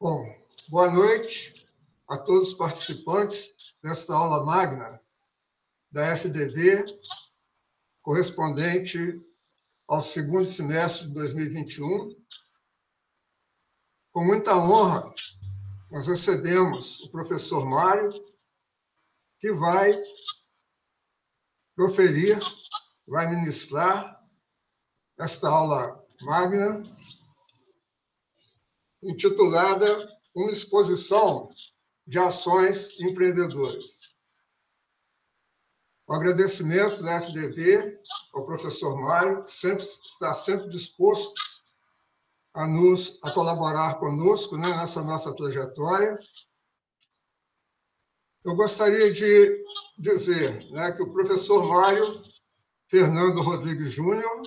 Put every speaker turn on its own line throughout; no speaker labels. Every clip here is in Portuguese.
Bom, boa noite a todos os participantes desta aula magna da FDV, correspondente ao segundo semestre de 2021. Com muita honra, nós recebemos o professor Mário, que vai proferir, vai ministrar esta aula magna, intitulada Uma exposição de ações empreendedoras. O agradecimento da FDV ao professor Mário, que está sempre disposto a colaborar conosco, né, nessa nossa trajetória. Eu gostaria de dizer, né, que o professor Mário Fernando Rodrigues Júnior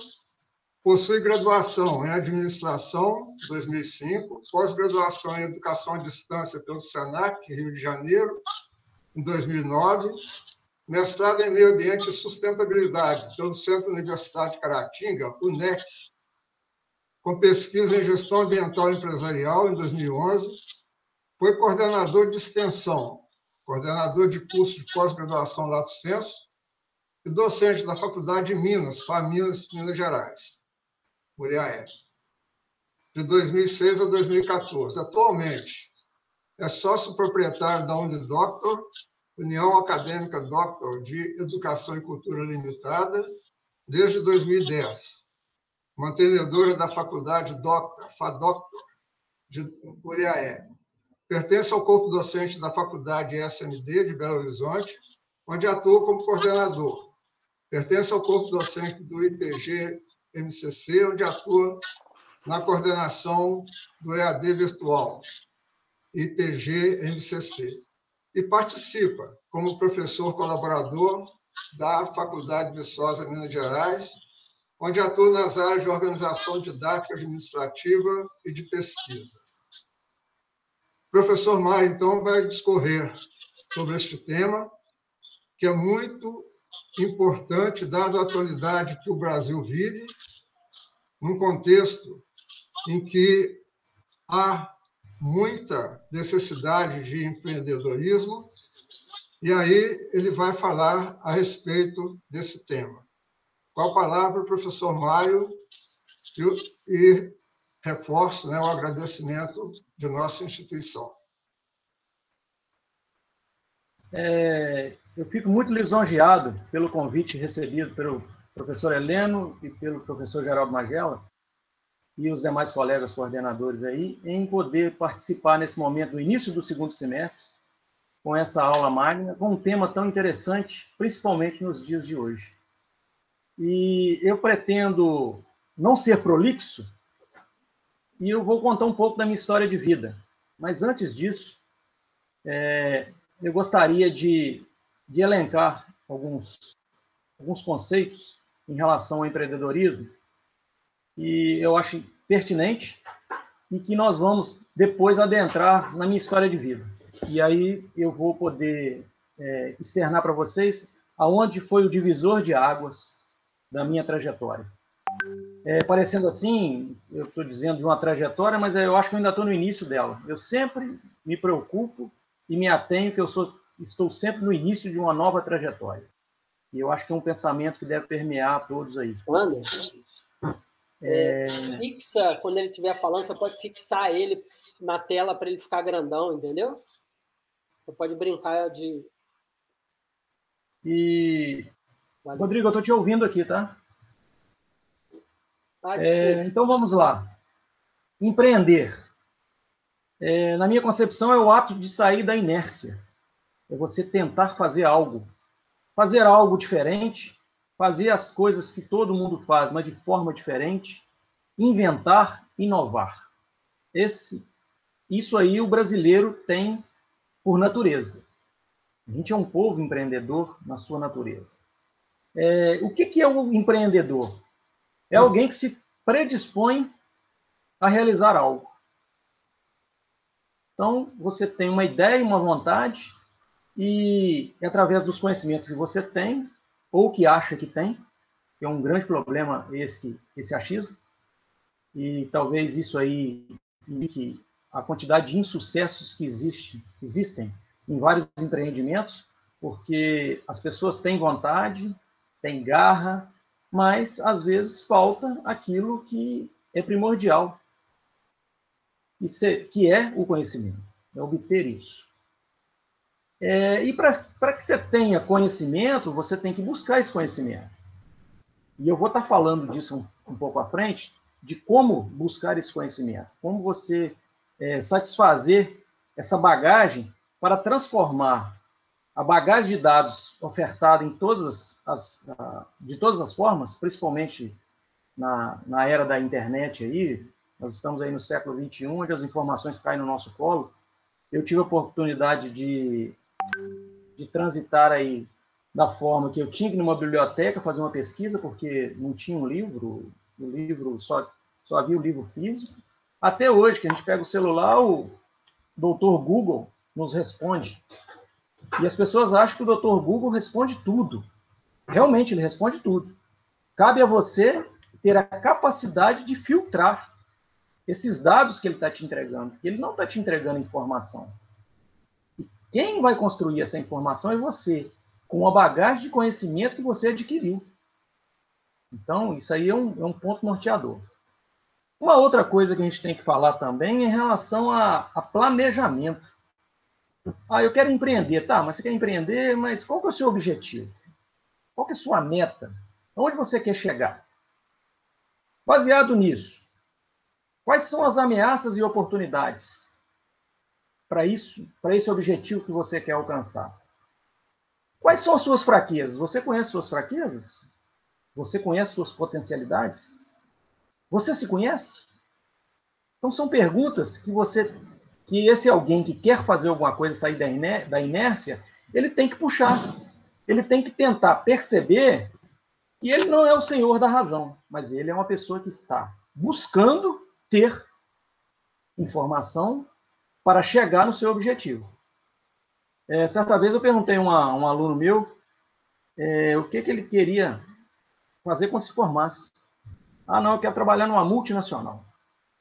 possui graduação em Administração, 2005, pós-graduação em Educação à Distância pelo SENAC, Rio de Janeiro, em 2009, mestrado em Meio Ambiente e Sustentabilidade pelo Centro Universitário de Caratinga, UNEC, com pesquisa em Gestão Ambiental Empresarial, em 2011, foi coordenador de extensão, coordenador de curso de pós-graduação Lato Sensu e docente da Faculdade de Minas, FAMINAS, Minas Gerais, Muriaé, de 2006 a 2014. Atualmente, é sócio proprietário da Unidoctor, União Acadêmica Doctor de Educação e Cultura Limitada, desde 2010. Mantenedora da Faculdade Doctor, FADoctor, de Muriaé. Pertence ao corpo docente da Faculdade SMD de Belo Horizonte, onde atua como coordenador. Pertence ao corpo docente do IPG-MCC, onde atua na coordenação do EAD Virtual, IPG-MCC. E participa como professor colaborador da Faculdade de Viçosa, Minas Gerais, onde atua nas áreas de organização didática administrativa e de pesquisa. O professor Mário, então, vai discorrer sobre este tema, que é muito importante, dado a atualidade que o Brasil vive, num contexto em que há muita necessidade de empreendedorismo, e aí ele vai falar a respeito desse tema. Com a palavra, o professor Mário, e reforço, né, o agradecimento de nossa instituição.
Eu fico muito lisonjeado pelo convite recebido pelo professor Heleno e pelo professor Geraldo Magela e os demais colegas coordenadores aí, em poder participar nesse momento, no início do segundo semestre, com essa aula magna, com um tema tão interessante, principalmente nos dias de hoje. E eu pretendo não ser prolixo, e eu vou contar um pouco da minha história de vida. Mas antes disso, eu gostaria de elencar alguns conceitos em relação ao empreendedorismo, e eu acho pertinente, e que nós vamos depois adentrar na minha história de vida. E aí eu vou poder externar para vocês aonde foi o divisor de águas da minha trajetória. Parecendo assim, eu estou dizendo de uma trajetória, mas eu acho que eu ainda estou no início dela. Eu sempre me preocupo e me atenho que estou sempre no início de uma nova trajetória. E eu acho que é um pensamento que deve permear todos aí.
Anderson, fixa, quando ele estiver falando, você pode fixar ele na tela para ele ficar grandão, entendeu? Você pode brincar de...
Valeu. Rodrigo, eu estou te ouvindo aqui, tá?
Então
vamos lá. Empreender. Na minha concepção, é o ato de sair da inércia. É você tentar fazer algo diferente, fazer as coisas que todo mundo faz, mas de forma diferente, inventar, inovar. Isso aí o brasileiro tem por natureza. A gente é um povo empreendedor na sua natureza. O que é o empreendedor? É alguém que se predispõe a realizar algo. Então, você tem uma ideia, uma vontade, e através dos conhecimentos que você tem, ou que acha que tem, que é um grande problema esse achismo, e talvez isso aí indique a quantidade de insucessos que existem em vários empreendimentos, porque as pessoas têm vontade, têm garra, mas, às vezes, falta aquilo que é primordial, que é o conhecimento, é obter isso. E para que você tenha conhecimento, você tem que buscar esse conhecimento. E eu vou estar falando disso um pouco à frente, de como buscar esse conhecimento, como você satisfazer essa bagagem para transformar a bagagem de dados ofertada em de todas as formas, principalmente na era da internet aí. Nós estamos aí no século XXI, onde as informações caem no nosso colo. Eu tive a oportunidade de transitar aí da forma que eu tinha que ir numa biblioteca fazer uma pesquisa, porque não tinha um livro, o livro só havia o livro físico. Até hoje, que a gente pega o celular, o doutor Google nos responde. E as pessoas acham que o doutor Google responde tudo. Realmente, ele responde tudo. Cabe a você ter a capacidade de filtrar esses dados que ele está te entregando. Ele não está te entregando informação. E quem vai construir essa informação é você, com a bagagem de conhecimento que você adquiriu. Então, isso aí é um ponto norteador. Uma outra coisa que a gente tem que falar também é em relação a planejamento. Eu quero empreender. Tá, mas você quer empreender, mas qual que é o seu objetivo? Qual que é a sua meta? Onde você quer chegar? Baseado nisso, quais são as ameaças e oportunidades para esse objetivo que você quer alcançar? Quais são as suas fraquezas? Você conhece suas fraquezas? Você conhece suas potencialidades? Você se conhece? Então, são perguntas que esse alguém que quer fazer alguma coisa, sair da inércia, ele tem que puxar. Ele tem que tentar perceber que ele não é o senhor da razão, mas ele é uma pessoa que está buscando ter informação para chegar no seu objetivo. Certa vez eu perguntei a um aluno meu o que ele queria fazer quando se formasse. Não, eu quero trabalhar numa multinacional.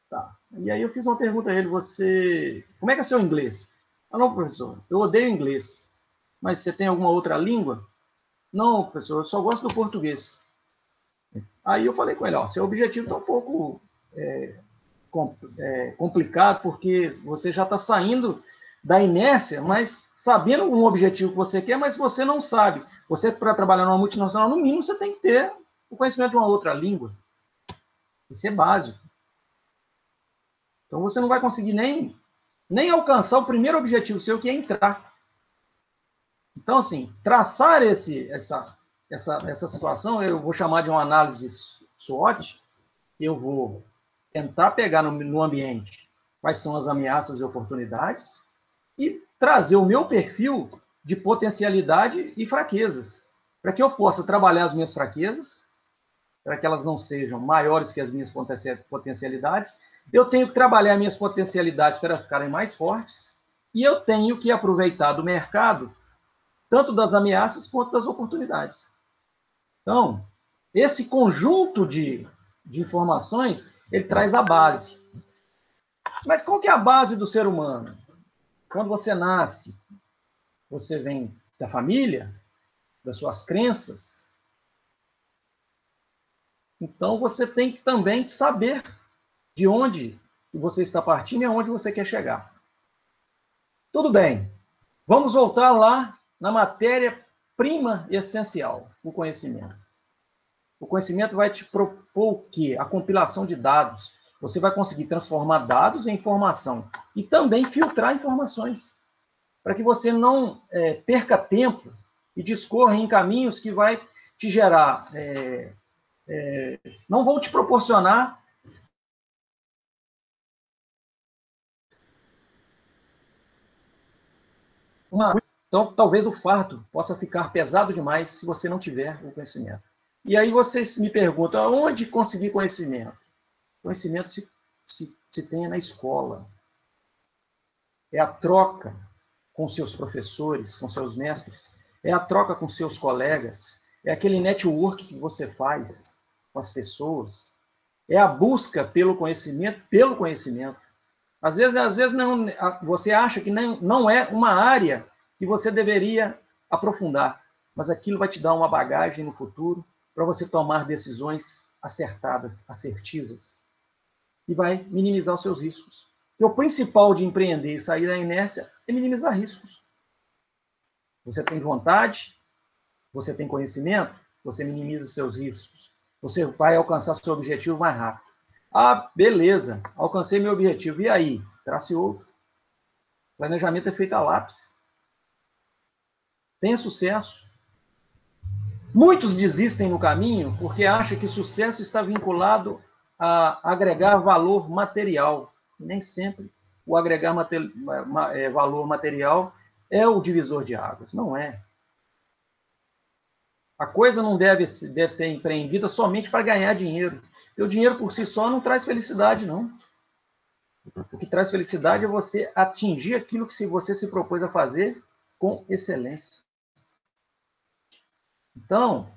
Tá. E aí eu fiz uma pergunta a ele, como é que é seu inglês? Não, professor, eu odeio inglês. Mas você tem alguma outra língua? Não, professor, eu só gosto do português. Aí eu falei com ele, seu objetivo está um pouco complicado, porque você já está saindo da inércia, mas sabendo um objetivo que você quer, mas você não sabe. Você, para trabalhar numa multinacional, no mínimo, você tem que ter o conhecimento de uma outra língua. Isso é básico. Então, você não vai conseguir nem alcançar o primeiro objetivo seu, que é entrar. Então, assim, traçar essa situação, eu vou chamar de uma análise SWOT, eu vou tentar pegar no ambiente quais são as ameaças e oportunidades e trazer o meu perfil de potencialidade e fraquezas, para que eu possa trabalhar as minhas fraquezas, para que elas não sejam maiores que as minhas potencialidades. Eu tenho que trabalhar minhas potencialidades para ficarem mais fortes e eu tenho que aproveitar do mercado tanto das ameaças quanto das oportunidades. Então, esse conjunto de informações, ele traz a base. Mas qual que é a base do ser humano? Quando você nasce, você vem da família, das suas crenças. Então, você tem que também saber de onde você está partindo e aonde você quer chegar. Tudo bem. Vamos voltar lá na matéria-prima essencial, o conhecimento. O conhecimento vai te propor o quê? A compilação de dados. Você vai conseguir transformar dados em informação e também filtrar informações, para que você não perca tempo e discorra em caminhos que vai te gerar, não vão te proporcionar Então, talvez o fardo possa ficar pesado demais se você não tiver o conhecimento. E aí vocês me perguntam, onde conseguir conhecimento? Conhecimento se tem na escola. É a troca com seus professores, com seus mestres, é a troca com seus colegas, é aquele network que você faz com as pessoas, é a busca pelo conhecimento. Às vezes não, você acha que não é uma área que você deveria aprofundar, mas aquilo vai te dar uma bagagem no futuro para você tomar decisões acertadas, assertivas, e vai minimizar os seus riscos. E o principal de empreender e sair da inércia é minimizar riscos. Você tem vontade, você tem conhecimento, você minimiza seus riscos. Você vai alcançar seu objetivo mais rápido. Ah, beleza, alcancei meu objetivo. E aí? Trace outro. Planejamento é feito a lápis. Tenha sucesso. Muitos desistem no caminho porque acham que sucesso está vinculado a agregar valor material. Nem sempre o agregar valor material é o divisor de águas. Não é. A coisa não deve ser empreendida somente para ganhar dinheiro. E o dinheiro por si só não traz felicidade, não. O que traz felicidade é você atingir aquilo que você se propôs a fazer com excelência. Então,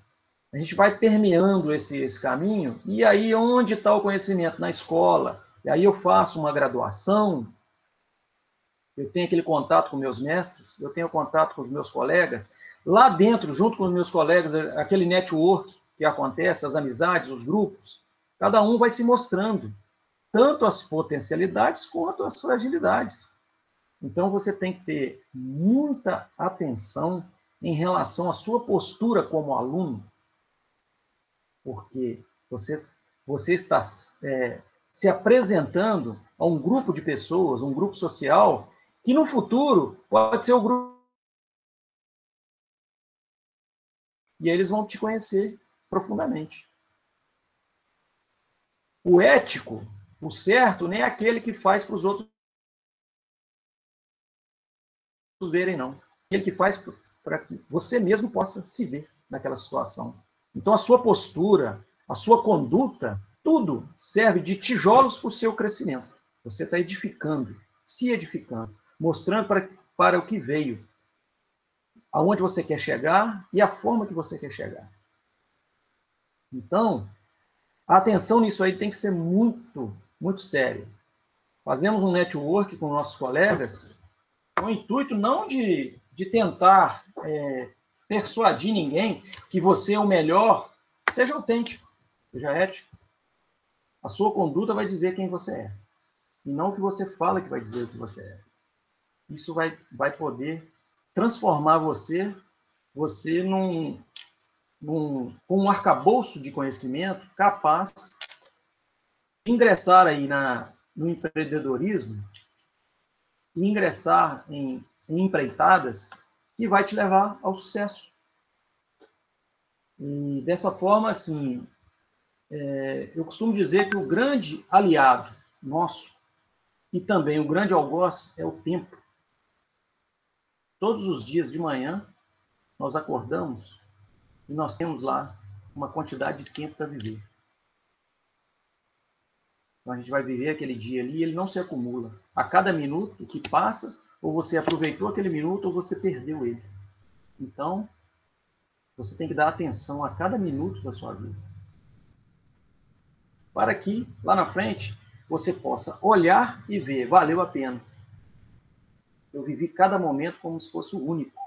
a gente vai permeando esse caminho, e aí onde está o conhecimento? Na escola. E aí eu faço uma graduação, eu tenho aquele contato com meus mestres, eu tenho contato com os meus colegas. Lá dentro, junto com os meus colegas, aquele network que acontece, as amizades, os grupos, cada um vai se mostrando, tanto as potencialidades quanto as fragilidades. Então, você tem que ter muita atenção em relação à sua postura como aluno, porque você está se apresentando a um grupo de pessoas, um grupo social, que no futuro pode ser o grupo. E eles vão te conhecer profundamente. O ético, o certo, nem é aquele que faz para os outros verem, não. Aquele que faz para que você mesmo possa se ver naquela situação. Então, a sua postura, a sua conduta, tudo serve de tijolos para o seu crescimento. Você está edificando, se edificando, mostrando para o que veio, aonde você quer chegar e a forma que você quer chegar. Então, a atenção nisso aí tem que ser muito, muito séria. Fazemos um network com nossos colegas com o intuito não de tentar persuadir ninguém que você é o melhor. Seja autêntico, seja ético. A sua conduta vai dizer quem você é. E não o que você fala que vai dizer o que você é. Isso vai poder transformar você com um arcabouço de conhecimento capaz de ingressar aí no empreendedorismo e ingressar em empreitadas que vai te levar ao sucesso. E dessa forma, assim, eu costumo dizer que o grande aliado nosso e também o grande algoz é o tempo. Todos os dias de manhã, nós acordamos e nós temos lá uma quantidade de tempo para viver. Então, a gente vai viver aquele dia ali e ele não se acumula. A cada minuto que passa, ou você aproveitou aquele minuto ou você perdeu ele. Então, você tem que dar atenção a cada minuto da sua vida. Para que, lá na frente, você possa olhar e ver, valeu a pena. Eu vivi cada momento como se fosse o único.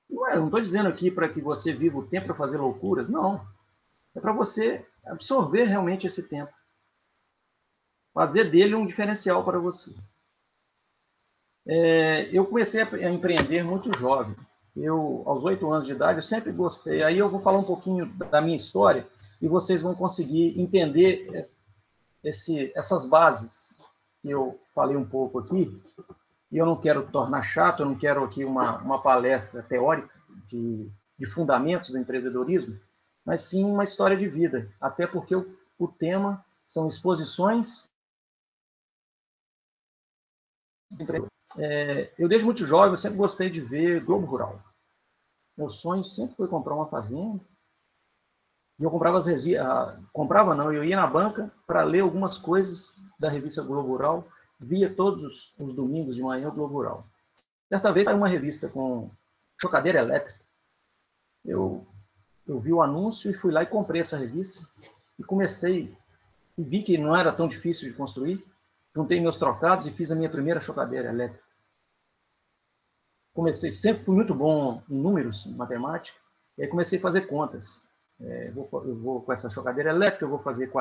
Não estou dizendo aqui para que você viva o tempo para fazer loucuras, não. É para você absorver realmente esse tempo. Fazer dele um diferencial para você. Eu comecei a empreender muito jovem. Aos 8 anos de idade, eu sempre gostei. Aí eu vou falar um pouquinho da minha história e vocês vão conseguir entender essas bases que eu falei um pouco aqui. E eu não quero tornar chato, eu não quero aqui uma palestra teórica de fundamentos do empreendedorismo, mas sim uma história de vida. Até porque o tema são exposições. Eu, desde muito jovem, eu sempre gostei de ver Globo Rural. Meu sonho sempre foi comprar uma fazenda. E eu comprava as revistas. Comprava não, eu ia na banca para ler algumas coisas da revista Globo Rural. Via todos os domingos de manhã o Globo Rural. Certa vez saiu uma revista com chocadeira elétrica. Eu vi o anúncio e fui lá e comprei essa revista. E comecei, e vi que não era tão difícil de construir. juntei meus trocados e fiz a minha primeira chocadeira elétrica. Sempre fui muito bom em números, em matemática, e aí comecei a fazer contas. Eu vou com essa chocadeira elétrica, eu vou fazer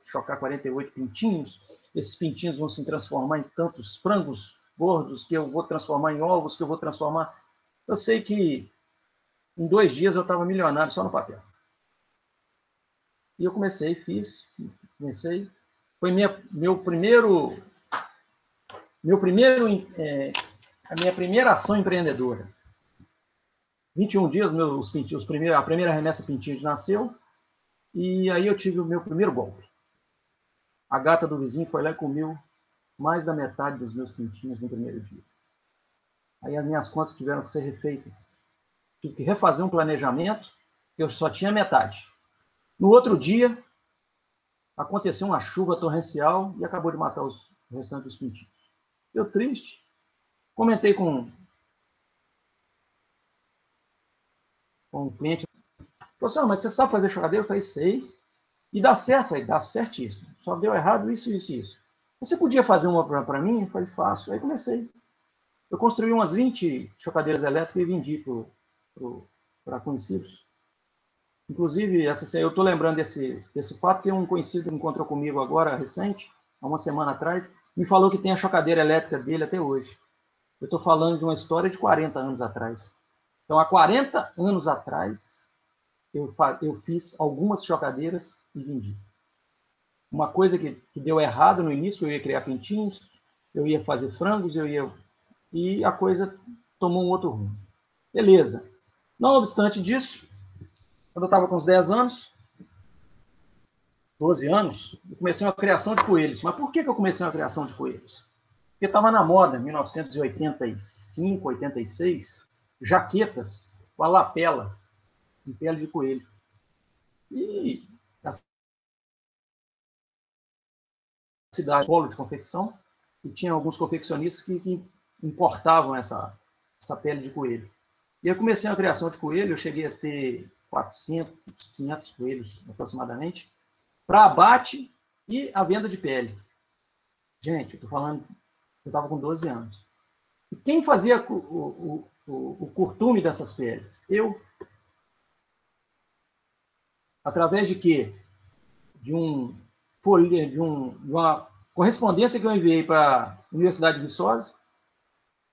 chocar 48 pintinhos, esses pintinhos vão se transformar em tantos frangos gordos, que eu vou transformar em ovos, que eu vou transformar... Eu sei que em 2 dias eu estava milionário só no papel. E eu comecei. Foi a minha primeira ação empreendedora. 21 dias, a primeira remessa pintinhos nasceu, e aí eu tive o meu primeiro golpe. A gata do vizinho foi lá e comeu mais da metade dos meus pintinhos no primeiro dia. Aí as minhas contas tiveram que ser refeitas. Tive que refazer um planejamento, eu só tinha metade. No outro dia, aconteceu uma chuva torrencial e acabou de matar o restante dos pintinhos. Eu triste, comentei com um cliente, falou assim, mas você sabe fazer chocadeira? Eu falei, sei. E dá certo? Eu falei, dá certíssimo. Só deu errado isso. Você podia fazer uma para mim? Eu falei, faço. Aí comecei. Eu construí umas 20 chocadeiras elétricas e vendi para conhecidos. Inclusive, eu estou lembrando desse fato, porque um conhecido encontrou comigo agora, recente, há uma semana atrás, me falou que tem a chocadeira elétrica dele até hoje. Eu estou falando de uma história de 40 anos atrás. Então, há 40 anos atrás, eu fiz algumas chocadeiras e vendi. Uma coisa que deu errado no início, eu ia criar pintinhos, eu ia fazer frangos, e a coisa tomou um outro rumo. Beleza. Não obstante disso, quando eu estava com uns 10 anos, 12 anos, eu comecei uma criação de coelhos. Mas por que eu comecei uma criação de coelhos? Porque estava na moda, em 1985, 86, jaquetas com a lapela em pele de coelho. E a cidade, polo de confecção, e tinha alguns confeccionistas que importavam essa pele de coelho. E eu comecei a criação de coelho, eu cheguei a ter 400, 500 coelhos aproximadamente, para abate e a venda de pele. Gente, eu estou falando, eu estava com 12 anos. E quem fazia o curtume dessas peles? Eu. Através de quê? De uma correspondência que eu enviei para a Universidade de Viçosa,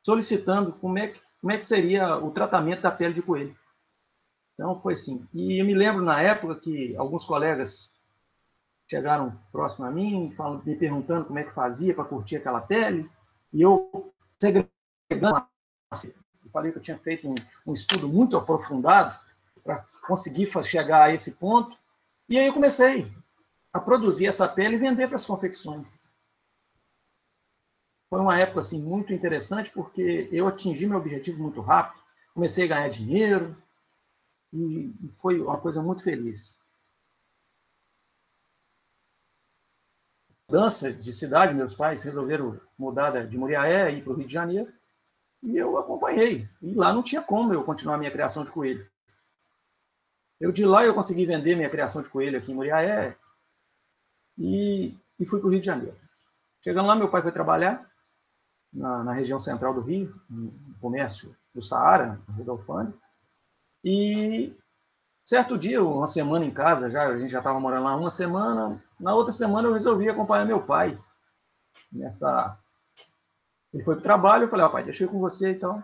solicitando como é que seria o tratamento da pele de coelho. Então, foi assim. E eu me lembro, na época, que alguns colegas chegaram próximo a mim, me perguntando como é que fazia para curtir aquela pele, e eu, segregando, eu falei que eu tinha feito um estudo muito aprofundado para conseguir chegar a esse ponto, e aí eu comecei a produzir essa pele e vender para as confecções. Foi uma época assim, muito interessante, porque eu atingi meu objetivo muito rápido, comecei a ganhar dinheiro, e foi uma coisa muito feliz. Mudança de cidade, meus pais resolveram mudar de Muriaé e ir para o Rio de Janeiro, e eu acompanhei. E lá não tinha como eu continuar a minha criação de coelho. De lá eu consegui vender minha criação de coelho aqui em Muriaé e fui para o Rio de Janeiro. Chegando lá, meu pai foi trabalhar na região central do Rio, no comércio do Saara, no Rodolfane. E certo dia, uma semana em casa, a gente já estava morando lá uma semana. Na outra semana eu resolvi acompanhar meu pai. Ele foi para o trabalho, eu falei, pai, deixa eu ir com você e tal.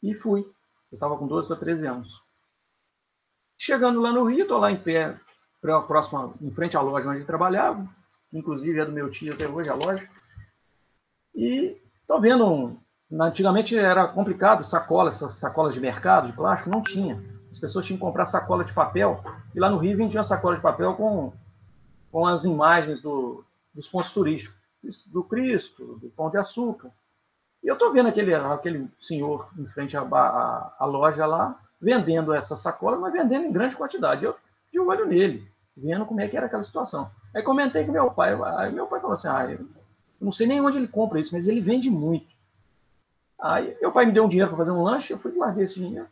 E fui. Eu estava com 12 para 13 anos. Chegando lá no Rio, estou lá em pé, próximo, em frente à loja onde eu trabalhava, inclusive é do meu tio até hoje a loja, e estou vendo, antigamente era complicado, essas sacolas de mercado, de plástico, não tinha. As pessoas tinham que comprar sacola de papel, e lá no Rio vendiam sacola de papel com as imagens dos pontos turísticos, do Cristo, do Pão de Açúcar. E eu estou vendo aquele senhor em frente à loja lá, vendendo essa sacola, mas vendendo em grande quantidade. Eu de olho nele, vendo como é que era aquela situação. Aí comentei com meu pai, aí meu pai falou assim, eu não sei nem onde ele compra isso, mas ele vende muito. Aí meu pai me deu um dinheiro para fazer um lanche, eu fui guardar esse dinheiro.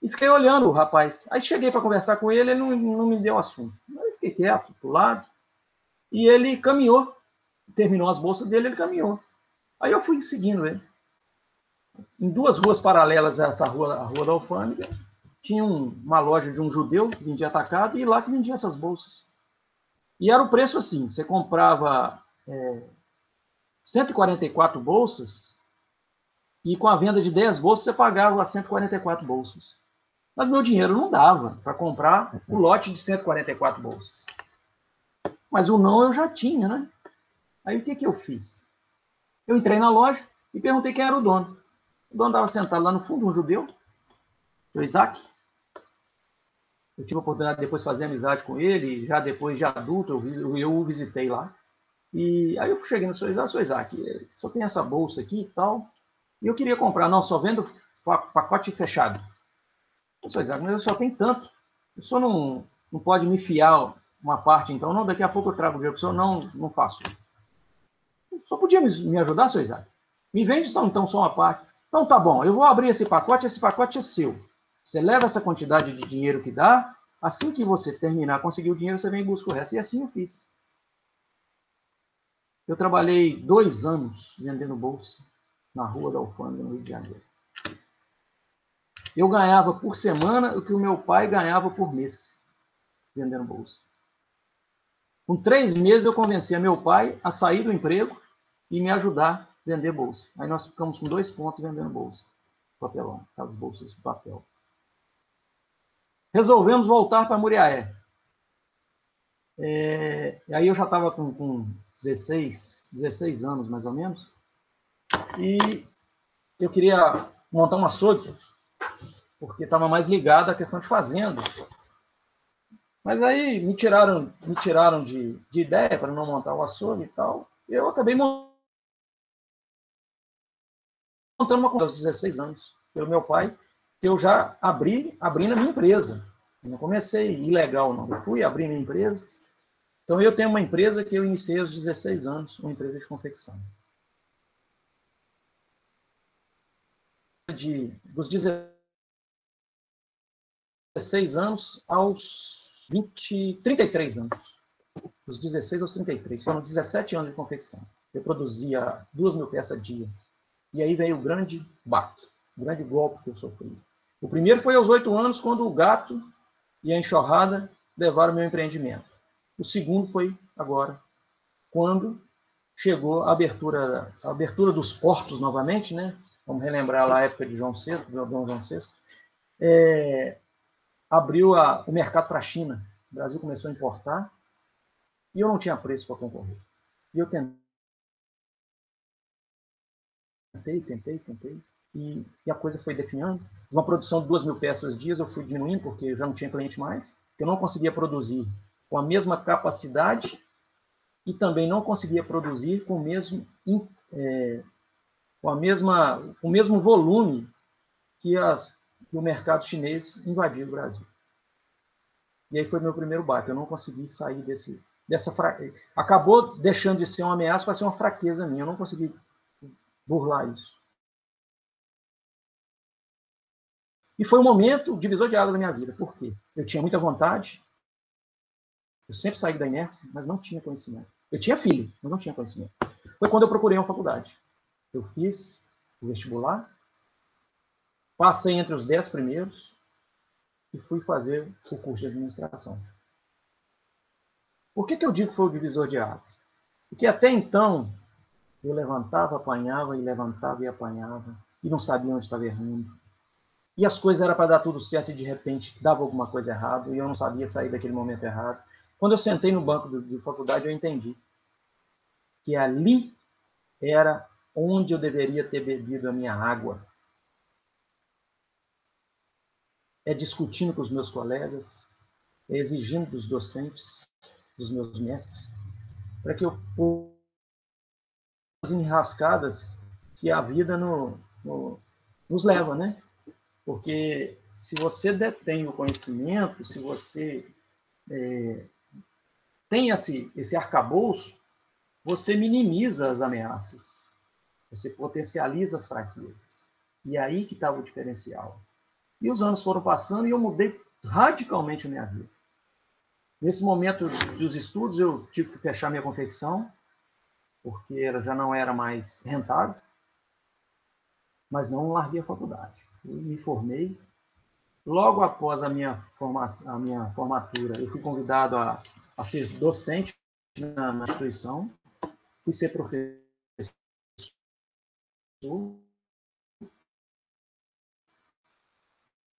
E fiquei olhando o rapaz. Aí cheguei para conversar com ele não me deu assunto. Aí fiquei quieto, pro lado, e ele caminhou terminou as bolsas dele, ele caminhou. Aí eu fui seguindo ele. Em 2 ruas paralelas a essa rua, a Rua da Alfândega, tinha uma loja de um judeu que vendia atacado e lá que vendia essas bolsas. E era o preço assim, você comprava 144 bolsas e com a venda de 10 bolsas você pagava as 144 bolsas. Mas meu dinheiro não dava para comprar o lote de 144 bolsas. Mas o não eu já tinha, né? Aí o que eu fiz? Eu entrei na loja e perguntei quem era o dono. O dono estava sentado lá no fundo, um judeu, o Isaac. Eu tive a oportunidade de depois fazer amizade com ele, já depois de adulto, eu o visitei lá. E aí eu cheguei no seu Isaac, só tem essa bolsa aqui e tal, e eu queria comprar, não, só vendo pacote fechado. Seu Isaac, mas eu só tenho tanto, o senhor não pode me fiar uma parte, então, não, daqui a pouco eu trago o dinheiro para o senhor, não faço. O senhor podia me ajudar, seu Isaac? Me vende então só uma parte. Então tá bom, eu vou abrir esse pacote é seu. Você leva essa quantidade de dinheiro que dá, assim que você terminar, conseguir o dinheiro, você vem e busca o resto. E assim eu fiz. Eu trabalhei 2 anos vendendo bolsa na Rua da Alfândega, no Rio de Janeiro. Eu ganhava por semana o que o meu pai ganhava por mês, vendendo bolsa. Com 3 meses eu convenci a meu pai a sair do emprego e me ajudar a vender bolsa. Aí nós ficamos com 2 pontos vendendo bolsa. Papelão, aquelas bolsas de papel. Resolvemos voltar para Muriaé. Aí eu já estava com 16 anos, mais ou menos, e eu queria montar um açougue, porque estava mais ligado à questão de fazenda. Mas aí me tiraram de ideia para não montar o açougue e tal. Eu acabei montando uma coisa aos 16 anos, pelo meu pai, que eu já abri na minha empresa. Eu não comecei ilegal, não. Eu fui abrir minha empresa. Então, eu tenho uma empresa que eu iniciei aos 16 anos, uma empresa de confecção. Dos 16 anos aos 33 anos. Dos 16 aos 33. Foram 17 anos de confecção. Eu produzia 2.000 peças dia. E aí veio o grande baque, o grande golpe que eu sofri. O primeiro foi aos 8 anos, quando o gato e a enxurrada levaram meu empreendimento. O segundo foi agora, quando chegou a abertura dos portos novamente, né? Vamos relembrar lá a época de Dom João VI. Abriu o mercado para a China. O Brasil começou a importar e eu não tinha preço para concorrer. E eu tentei. E a coisa foi definhando. Uma produção de 2.000 peças dias eu fui diminuindo, porque eu já não tinha cliente mais. Eu não conseguia produzir com a mesma capacidade e também não conseguia produzir com o mesmo volume que o mercado chinês invadiu o Brasil. E aí foi meu primeiro baque. Eu não consegui sair dessa fraqueza. Acabou deixando de ser uma ameaça para ser uma fraqueza minha. Eu não consegui burlar isso. E foi um momento divisor de águas da minha vida. Por quê? Eu tinha muita vontade. Eu sempre saí da inércia, mas não tinha conhecimento. Eu tinha filho, mas não tinha conhecimento. Foi quando eu procurei uma faculdade. Eu fiz o vestibular, passei entre os 10 primeiros e fui fazer o curso de administração. Por que eu digo que foi o divisor de águas? Porque até então eu levantava, apanhava e levantava e apanhava e não sabia onde estava errando. E as coisas eram para dar tudo certo e de repente dava alguma coisa errada e eu não sabia sair daquele momento errado. Quando eu sentei no banco de faculdade, eu entendi que ali era onde eu deveria ter bebido a minha água. É discutindo com os meus colegas, é exigindo dos docentes, dos meus mestres, para que eu pôsse as enrascadas que a vida nos leva, né? Porque se você detém o conhecimento, se você tem esse arcabouço, você minimiza as ameaças, você potencializa as fraquezas. E é aí que estava o diferencial. E os anos foram passando e eu mudei radicalmente a minha vida. Nesse momento dos estudos, eu tive que fechar minha confecção. porque ela já não era mais rentável, mas não larguei a faculdade. Eu me formei. Logo após a minha formatura, eu fui convidado a ser docente na instituição, fui ser professor.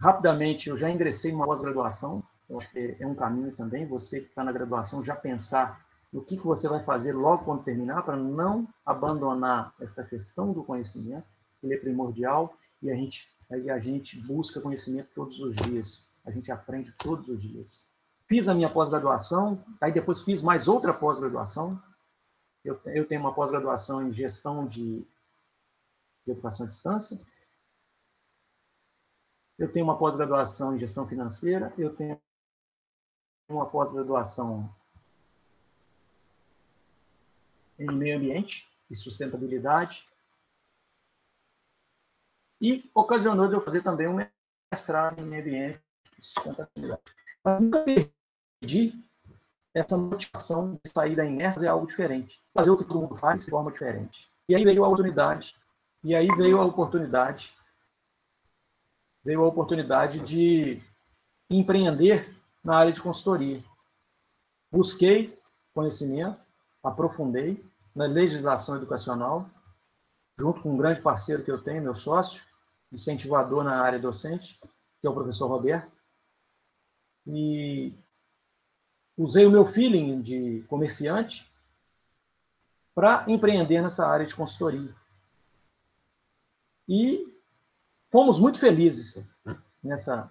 Rapidamente, eu já ingressei em uma pós-graduação, eu acho que é um caminho também, você que está na graduação, já pensar no que você vai fazer logo quando terminar, para não abandonar essa questão do conhecimento, ele é primordial, e a gente busca conhecimento todos os dias, a gente aprende todos os dias. Fiz a minha pós-graduação, aí depois fiz mais outra pós-graduação, eu tenho uma pós-graduação em gestão de educação à distância, eu tenho uma pós-graduação em gestão financeira, eu tenho uma pós-graduação em meio ambiente e sustentabilidade, e ocasionou de eu fazer também um mestrado em meio ambiente e sustentabilidade. Mas nunca perdi essa motivação de sair da inércia e fazer algo diferente, fazer o que todo mundo faz de forma diferente. E aí veio a oportunidade, de empreender na área de consultoria. Busquei conhecimento, aprofundei na legislação educacional, junto com um grande parceiro que eu tenho, meu sócio, incentivador na área docente, que é o professor Roberto, e usei o meu feeling de comerciante para empreender nessa área de consultoria. E fomos muito felizes nessa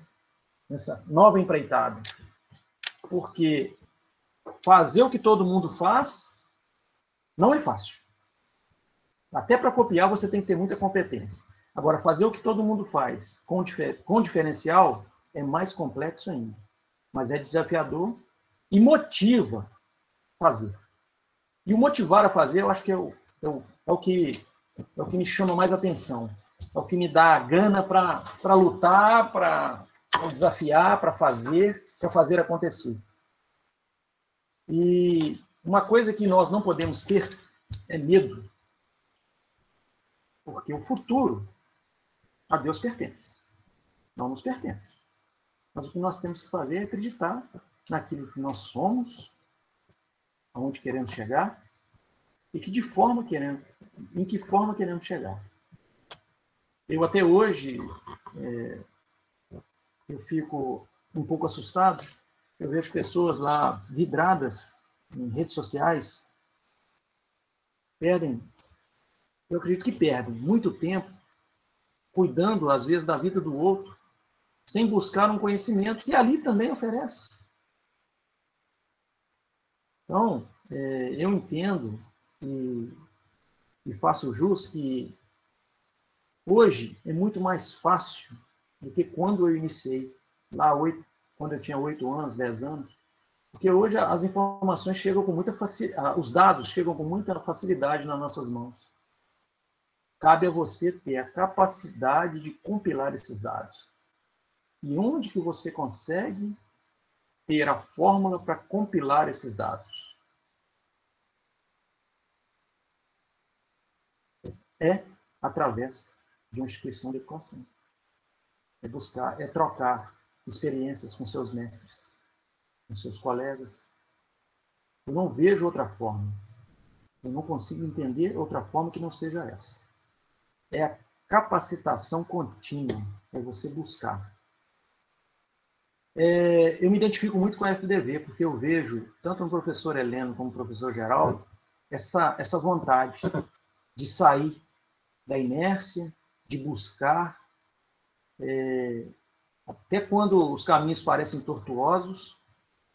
nova empreitada, porque fazer o que todo mundo faz não é fácil. Até para copiar você tem que ter muita competência. Agora, fazer o que todo mundo faz com diferencial é mais complexo ainda. Mas é desafiador e motiva a fazer. E o motivar a fazer, eu acho que é o que me chama mais atenção. É o que me dá a gana para lutar, para desafiar, para fazer acontecer. E uma coisa que nós não podemos ter é medo. Porque o futuro a Deus pertence. Não nos pertence. Mas o que nós temos que fazer é acreditar naquilo que nós somos, aonde queremos chegar, e em que forma queremos chegar. Eu até hoje, eu fico um pouco assustado, eu vejo pessoas lá vidradas em redes sociais, eu acredito que perdem muito tempo cuidando, às vezes, da vida do outro, sem buscar um conhecimento que ali também oferece. Então, eu entendo e faço jus que hoje é muito mais fácil do que quando eu iniciei, lá quando eu tinha 8 anos, 10 anos, porque hoje as informações chegam com muita facilidade, os dados chegam com muita facilidade nas nossas mãos. Cabe a você ter a capacidade de compilar esses dados. E onde que você consegue ter a fórmula para compilar esses dados? É através de uma instituição de educação. É trocar experiências com seus mestres, com seus colegas. Eu não vejo outra forma. Eu não consigo entender outra forma que não seja essa. É a capacitação contínua, é você buscar. Eu me identifico muito com a FDV, porque eu vejo, tanto no professor Heleno como no professor Geraldo, essa vontade de sair da inércia, de buscar, até quando os caminhos parecem tortuosos,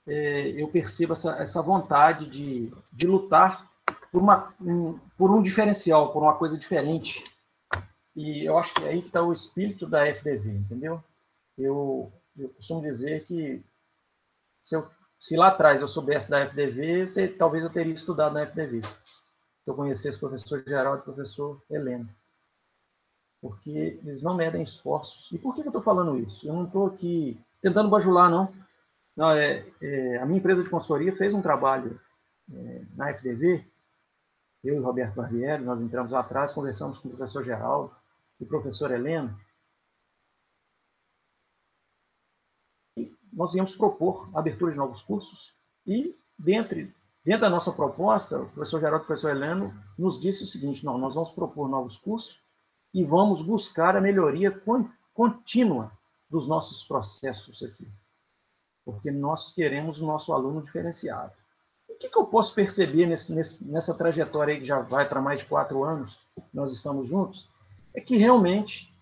eu percebo essa vontade de lutar por um diferencial, por uma coisa diferente. E eu acho que é aí que está o espírito da FDV, entendeu? Eu costumo dizer que se lá atrás eu soubesse da FDV, talvez eu teria estudado na FDV. Se eu conhecesse o professor Geraldo e o professor Heleno. Porque eles não medem esforços. E por que eu estou falando isso? Eu não estou aqui tentando bajular, não. Não, a minha empresa de consultoria fez um trabalho na FDV eu e o Roberto Barbieri, nós entramos lá atrás, conversamos com o professor Geraldo e o professor Heleno, e nós íamos propor a abertura de novos cursos, e dentro da nossa proposta, o professor Geraldo e o professor Heleno nos disse o seguinte: não, nós vamos propor novos cursos e vamos buscar a melhoria contínua dos nossos processos aqui, porque nós queremos o nosso aluno diferenciado. O que eu posso perceber nessa trajetória aí, que já vai para mais de 4 anos, nós estamos juntos, é que realmente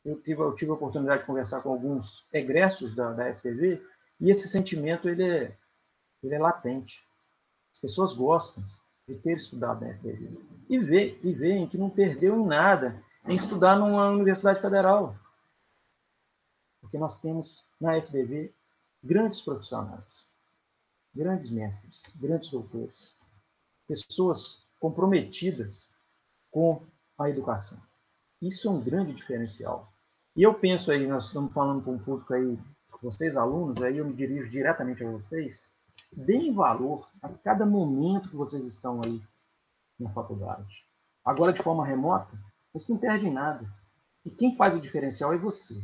eu tive a oportunidade de conversar com alguns egressos da FTV, e esse sentimento ele é latente. As pessoas gostam de ter estudado na FTV e veem que não perdeu em nada em estudar numa universidade federal. Porque nós temos na FDV grandes profissionais, grandes mestres, grandes doutores, pessoas comprometidas com a educação. Isso é um grande diferencial. E eu penso aí, nós estamos falando com um público aí, vocês alunos, aí eu me dirijo diretamente a vocês, deem valor a cada momento que vocês estão aí na faculdade. Agora de forma remota, mas não perde nada. E quem faz o diferencial é você.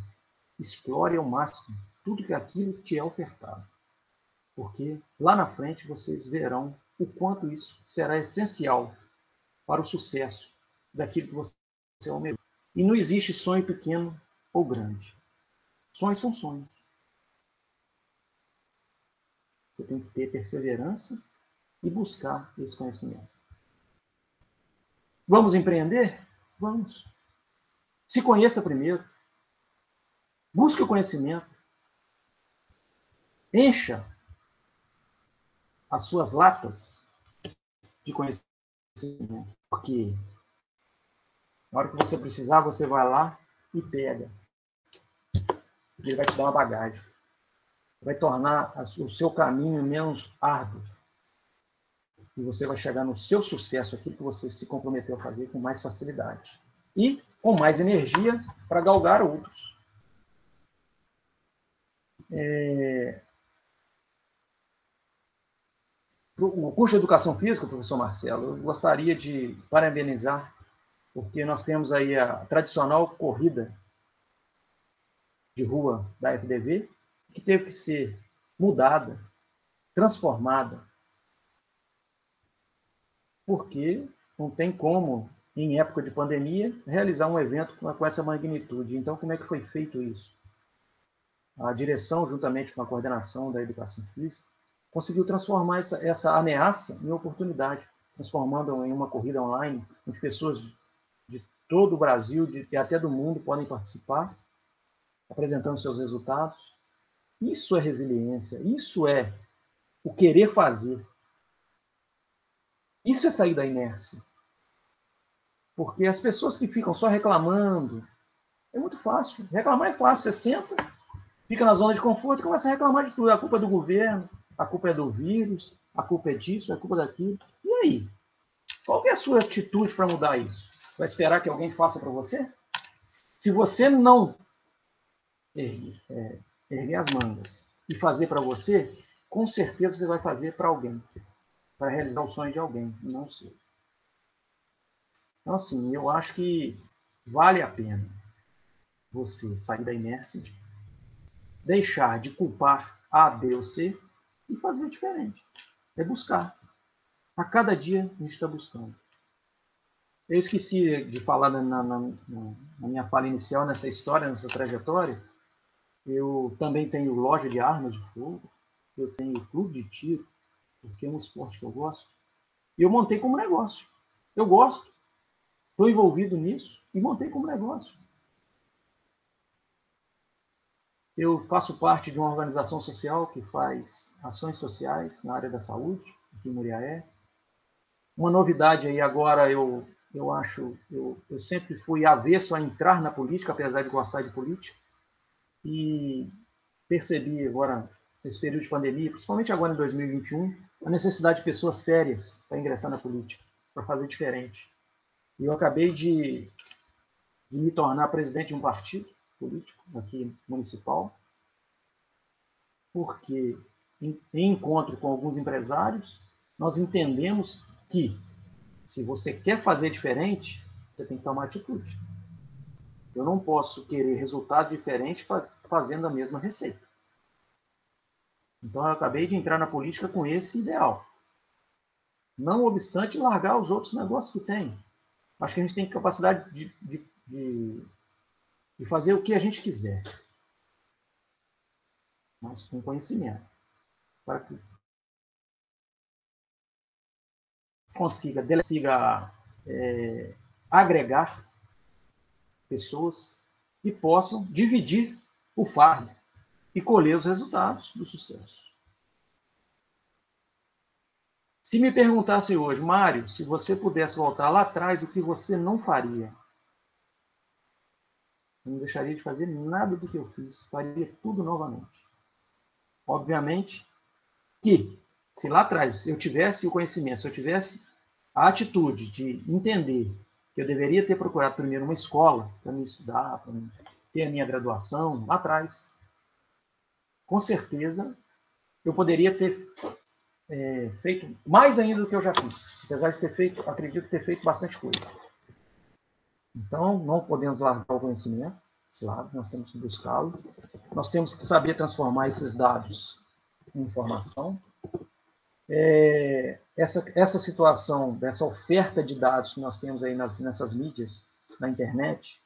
Explore ao máximo tudo que aquilo te é ofertado. Porque lá na frente vocês verão o quanto isso será essencial para o sucesso daquilo que você almeja. E não existe sonho pequeno ou grande. Sonhos são sonhos. Você tem que ter perseverança e buscar esse conhecimento. Vamos empreender? Vamos. Se conheça primeiro. Busque o conhecimento. Encha as suas latas de conhecimento. Porque na hora que você precisar, você vai lá e pega. Ele vai te dar uma bagagem. Vai tornar o seu caminho menos árduo. E você vai chegar no seu sucesso, aquilo que você se comprometeu a fazer, com mais facilidade. E com mais energia para galgar outros. O curso de Educação Física, professor Marcelo, eu gostaria de parabenizar, porque nós temos aí a tradicional corrida de rua da FDV, que teve que ser mudada, transformada, porque não tem como, em época de pandemia, realizar um evento com essa magnitude. Então, como é que foi feito isso? A direção, juntamente com a coordenação da Educação Física, conseguiu transformar essa ameaça em oportunidade, transformando em uma corrida online, onde pessoas de todo o Brasil e até do mundo podem participar, apresentando seus resultados. Isso é resiliência, isso é o querer fazer. Isso é sair da inércia. Porque as pessoas que ficam só reclamando, é muito fácil. Reclamar é fácil, você senta, fica na zona de conforto e começa a reclamar de tudo. A culpa é do governo, a culpa é do vírus, a culpa é disso, a culpa é daquilo. E aí? Qual que é a sua atitude para mudar isso? Vai esperar que alguém faça para você? Se você não erguer as mangas e fazer para você, com certeza você vai fazer para alguém, para realizar o sonho de alguém, não o seu. Então, assim, eu acho que vale a pena você sair da inércia, deixar de culpar A, B ou C e fazer diferente. É buscar. A cada dia a gente está buscando. Eu esqueci de falar na minha fala inicial, nessa história, nessa trajetória. Eu também tenho loja de armas de fogo, eu tenho clube de tiro, porque é um esporte que eu gosto. E eu montei como negócio. Eu gosto, estou envolvido nisso e montei como negócio. Eu faço parte de uma organização social que faz ações sociais na área da saúde, aqui em Muriaé. Uma novidade aí agora, eu sempre fui avesso a entrar na política, apesar de gostar de política, e percebi agora, nesse período de pandemia, principalmente agora em 2021, a necessidade de pessoas sérias para ingressar na política, para fazer diferente. E eu acabei de me tornar presidente de um partido político aqui municipal, porque em encontro com alguns empresários, nós entendemos que Se você quer fazer diferente, você tem que tomar atitude. Eu não posso querer resultado diferente fazendo a mesma receita. Então, eu acabei de entrar na política com esse ideal. Não obstante largar os outros negócios que tem. Acho que a gente tem capacidade de fazer o que a gente quiser. Mas com conhecimento. Para que consiga agregar pessoas que possam dividir o fardo e colher os resultados do sucesso. Se me perguntasse hoje, Mário, se você pudesse voltar lá atrás, o que você não faria? Eu não deixaria de fazer nada do que eu fiz, faria tudo novamente. Obviamente que, se lá atrás eu tivesse o conhecimento, se eu tivesse a atitude de entender que eu deveria ter procurado primeiro uma escola para me estudar, para ter a minha graduação, lá atrás, com certeza eu poderia ter feito mais ainda do que eu já fiz, apesar de ter feito, acredito ter feito bastante coisa. Então, não podemos largar o conhecimento, claro, nós temos que buscá-lo, nós temos que saber transformar esses dados em informação. Essa situação, dessa oferta de dados que nós temos aí nessas mídias, na internet,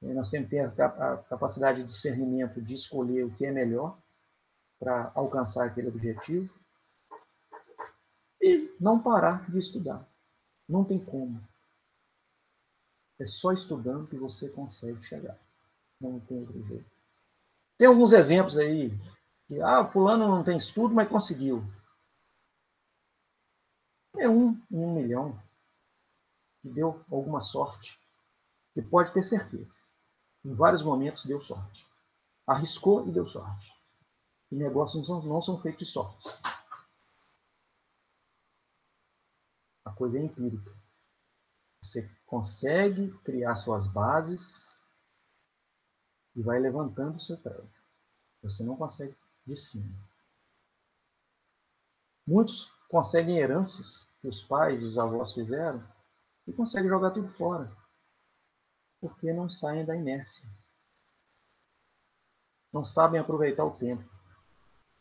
nós temos que ter a capacidade de discernimento de escolher o que é melhor para alcançar aquele objetivo e não parar de estudar. Não tem como. É só estudando que você consegue chegar. Não tem outro jeito. Tem alguns exemplos aí que, fulano não tem estudo, mas conseguiu. É um em 1 milhão que deu alguma sorte. E pode ter certeza. Em vários momentos deu sorte. Arriscou e deu sorte. E negócios não são feitos de sorte. A coisa é empírica. Você consegue criar suas bases e vai levantando o seu prédio. Você não consegue de cima. Muitos conseguem heranças que os pais e os avós fizeram e conseguem jogar tudo fora. Porque não saem da inércia. Não sabem aproveitar o tempo.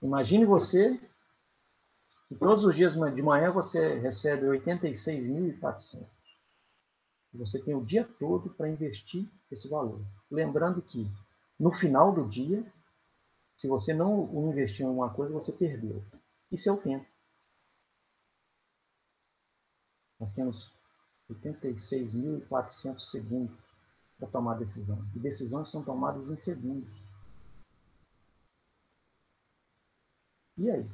Imagine você que todos os dias de manhã você recebe 86.400. Você tem o dia todo para investir esse valor. Lembrando que, no final do dia, se você não investir em alguma coisa, você perdeu. Isso é o tempo. Nós temos 86.400 segundos para tomar decisão. E decisões são tomadas em segundos. E aí?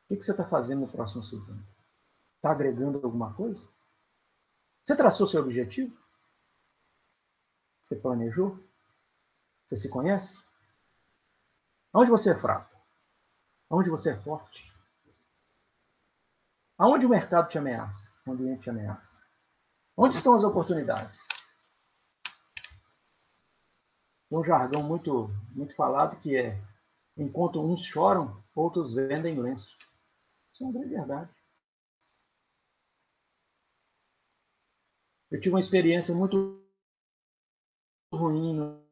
O que você está fazendo no próximo segundo? Está agregando alguma coisa? Você traçou seu objetivo? Você planejou? Você se conhece? Aonde você é fraco? Aonde você é forte? Aonde o mercado te ameaça? O ambiente te ameaça? Onde estão as oportunidades? Tem um jargão muito falado que é: enquanto uns choram, outros vendem lenço. Isso é uma grande verdade. Eu tive uma experiência muito ruim no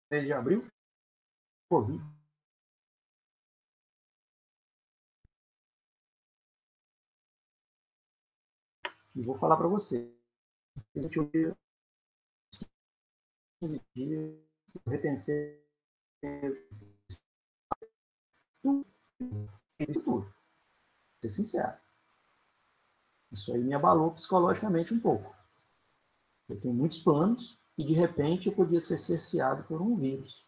mês de abril, Covid. E vou falar para você. 15 dias, eu repensei tudo. Vou ser sincero. Isso aí me abalou psicologicamente um pouco. Eu tenho muitos planos e, de repente, eu podia ser cerceado por um vírus,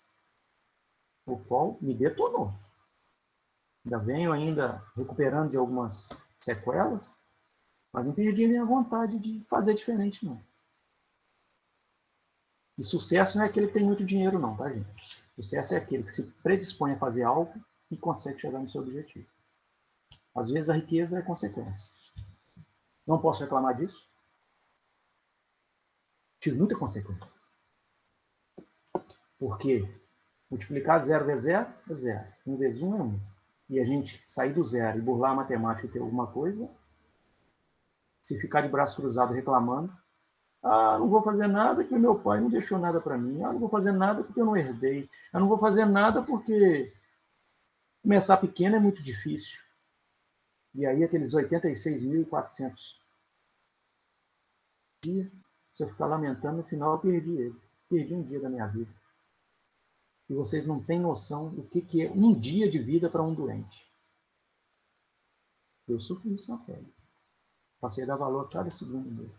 o qual me detonou. Ainda venho recuperando de algumas sequelas, mas não perdi a minha vontade de fazer diferente, não. E sucesso não é aquele que tem muito dinheiro, não, tá, gente? Sucesso é aquele que se predispõe a fazer algo e consegue chegar no seu objetivo. Às vezes a riqueza é consequência. Não posso reclamar disso. Tive muita consequência. Porque multiplicar 0 vezes 0 é 0. 1 vezes 1 é 1. E a gente sair do zero e burlar a matemática e ter alguma coisa Se ficar de braço cruzado reclamando, ah, não vou fazer nada porque meu pai não deixou nada para mim. Ah, não vou fazer nada porque eu não herdei. Eu não vou fazer nada porque começar pequeno é muito difícil. E aí aqueles 86.400 dias, se eu ficar lamentando, no final eu perdi ele. Perdi um dia da minha vida. E vocês não têm noção do que é um dia de vida para um doente. Eu sofri isso na pele. Passei a dar valor a cada segundo dele.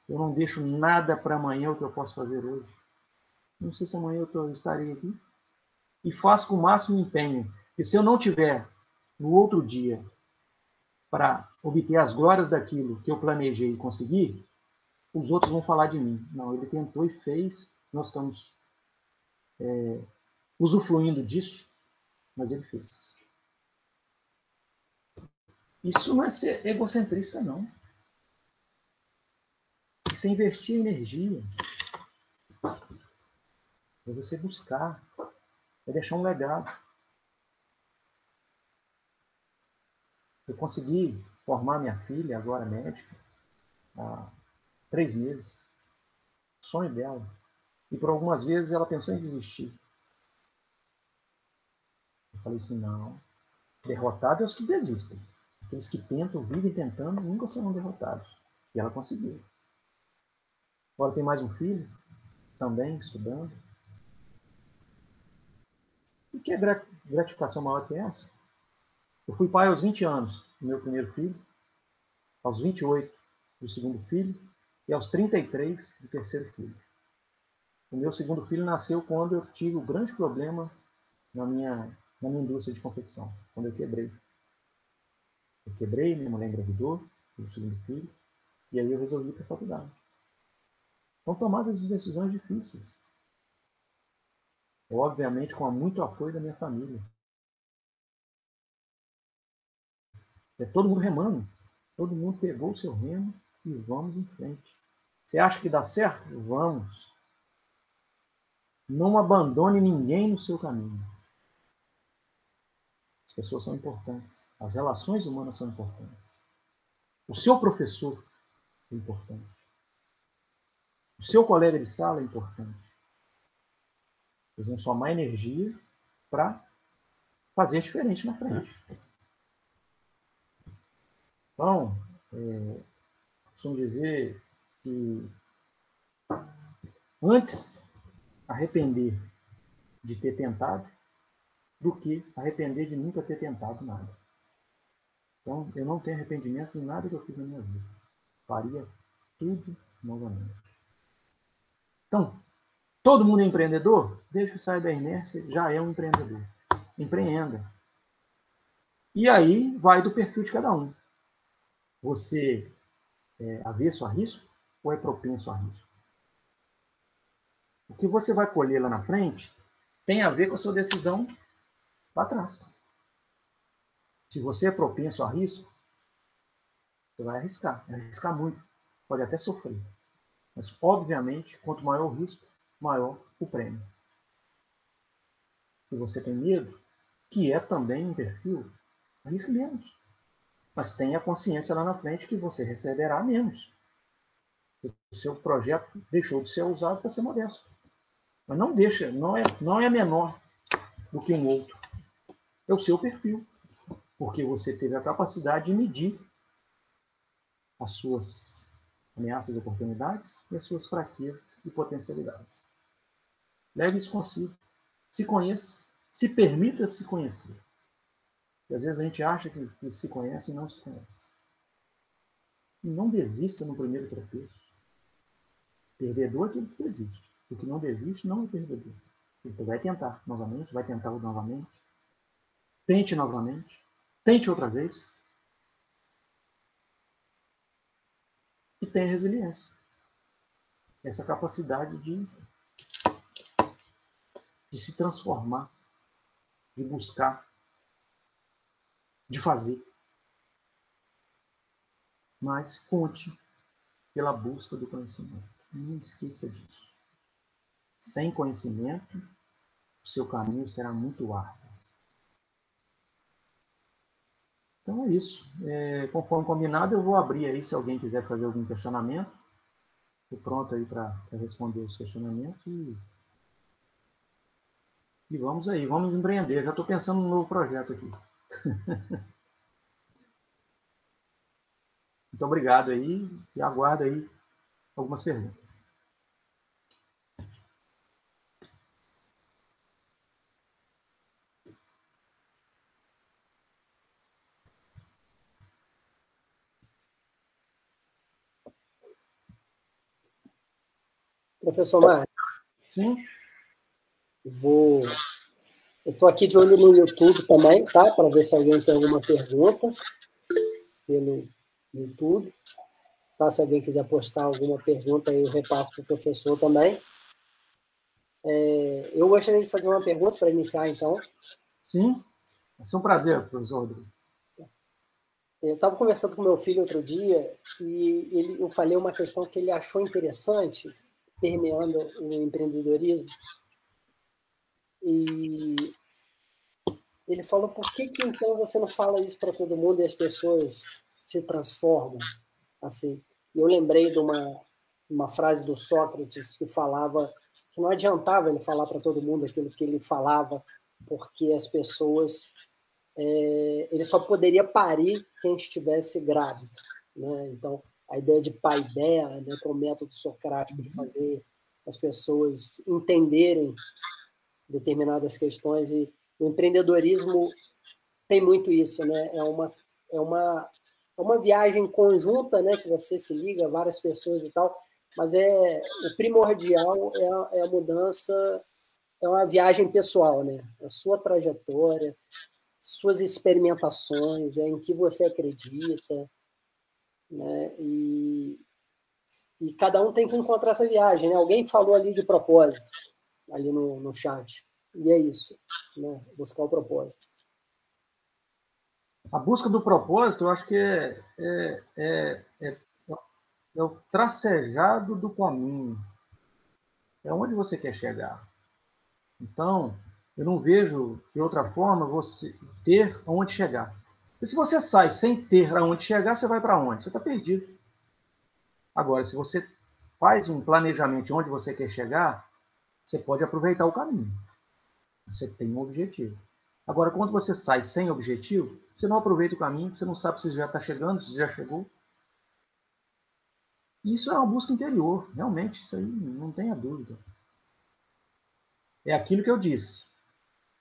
Eu não deixo nada para amanhã o que eu posso fazer hoje. Não sei se amanhã eu estarei aqui. E faço com o máximo empenho. E se eu não tiver no outro dia para obter as glórias daquilo que eu planejei e consegui, os outros vão falar de mim. Não, ele tentou e fez, nós estamos usufruindo disso, mas ele fez. Isso não é ser egocentrista, não. Isso é investir energia. É você buscar. É deixar um legado. Eu consegui formar minha filha, agora médica, há 3 meses. O sonho dela. E por algumas vezes ela pensou em desistir. Eu falei assim, não. Derrotado é os que desistem. Aqueles que tentam, vivem tentando, nunca serão derrotados. E ela conseguiu. Agora tem mais um filho, também estudando. E que gratificação maior que essa? Eu fui pai aos 20 anos do meu primeiro filho, aos 28 do segundo filho e aos 33 do terceiro filho. O meu segundo filho nasceu quando eu tive um grande problema na minha indústria de confecção, quando eu quebrei. Eu quebrei, minha mulher engravidou do segundo filho, e aí eu resolvi ir para a faculdade. São tomadas de decisões difíceis. Obviamente com muito apoio da minha família. É todo mundo remando. Todo mundo pegou o seu remo e vamos em frente. Você acha que dá certo? Vamos. Não abandone ninguém no seu caminho. As pessoas são importantes. As relações humanas são importantes. O seu professor é importante. O seu colega de sala é importante. Eles vão somar energia para fazer diferente na frente. Então, costumo dizer que antes arrepender de ter tentado do que arrepender de nunca ter tentado nada. Então, eu não tenho arrependimento em nada que eu fiz na minha vida. Faria tudo novamente. Então, todo mundo é empreendedor? Desde que saia da inércia, já é um empreendedor. Empreenda. E aí vai do perfil de cada um. Você é avesso a risco ou é propenso a risco? O que você vai colher lá na frente tem a ver com a sua decisão lá atrás. Se você é propenso a risco, você vai arriscar muito, pode até sofrer. Mas, obviamente, quanto maior o risco, maior o prêmio. Se você tem medo, que é também um perfil, arrisque menos. Mas tenha consciência lá na frente que você receberá menos. O seu projeto deixou de ser usado para ser modesto. Mas não deixa, não é menor do que um outro. É o seu perfil. Porque você teve a capacidade de medir as suas ameaças e oportunidades e as suas fraquezas e potencialidades. Leve isso consigo. Se conheça. Se permita se conhecer. E às vezes a gente acha que se conhece e não se conhece. E não desista no primeiro tropeço. Perdedor é aquele que desiste. O que não desiste não é perdedor. Ele vai tentar novamente, vai tentar novamente. Tente novamente. Tente outra vez. E tenha resiliência. Essa capacidade de se transformar, de buscar, de fazer. Mas conte pela busca do conhecimento. Não esqueça disso. Sem conhecimento, o seu caminho será muito árduo. Então é isso. Conforme combinado, eu vou abrir aí, se alguém quiser fazer algum questionamento. Estou pronto aí para responder os questionamentos. E vamos aí, vamos empreender. Já estou pensando num novo projeto aqui. Muito obrigado aí e aguardo aí algumas perguntas.
Professor Mário,
Sim.
Eu estou aqui de olho no YouTube também, tá? Para ver se alguém tem alguma pergunta pelo YouTube. Tá? Se alguém quiser postar alguma pergunta, aí eu repasso para o professor também. Eu gostaria de fazer uma pergunta para iniciar, então.
Sim. Vai ser um prazer, professor Rodrigo.
Eu estava conversando com meu filho outro dia e eu falei uma questão que ele achou interessante, permeando o empreendedorismo. E ele falou, por que então você não fala isso para todo mundo e as pessoas se transformam? Assim, eu lembrei de uma frase do Sócrates que falava que não adiantava ele falar para todo mundo aquilo que ele falava, porque as pessoas... ele só poderia parir quem estivesse grávido. Né? Então, a ideia de paideia, né, que é o método socrático de fazer as pessoas entenderem determinadas questões, e o empreendedorismo tem muito isso, né? É uma viagem conjunta, né? Que você se liga, várias pessoas e tal, mas o primordial é a mudança, é uma viagem pessoal, né? A sua trajetória, suas experimentações, em que você acredita, né? E cada um tem que encontrar essa viagem, né? Alguém falou ali de propósito, ali no chat, e é isso, né? Buscar o propósito.
A busca do propósito, eu acho que é o tracejado do caminho. É onde você quer chegar. Então, eu não vejo de outra forma você ter aonde chegar. E se você sai sem ter aonde chegar, você vai para onde? Você está perdido. Agora, se você faz um planejamento de onde você quer chegar, você pode aproveitar o caminho. Você tem um objetivo. Agora, quando você sai sem objetivo, você não aproveita o caminho, você não sabe se já está chegando, se já chegou. Isso é uma busca interior, realmente, isso aí não tenha dúvida. É aquilo que eu disse.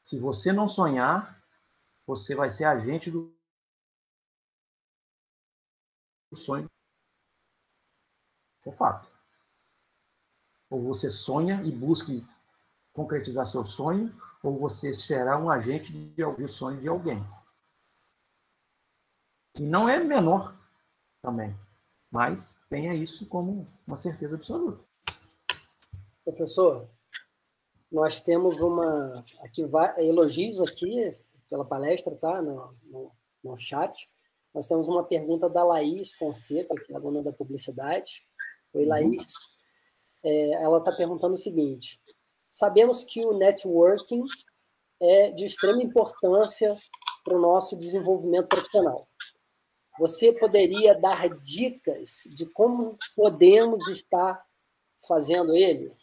Se você não sonhar, você vai ser agente do sonho. Isso é fato. Ou você sonha e busca concretizar seu sonho, ou você será um agente de sonho de alguém. E não é menor também, mas tenha isso como uma certeza absoluta.
Professor, nós temos elogios aqui pela palestra, tá? No chat. Nós temos uma pergunta da Laís Fonseca, que é a dona da publicidade. Oi, Laís. Ela está perguntando o seguinte: sabemos que o networking é de extrema importância para o nosso desenvolvimento profissional. Você poderia dar dicas de como podemos estar fazendo ele?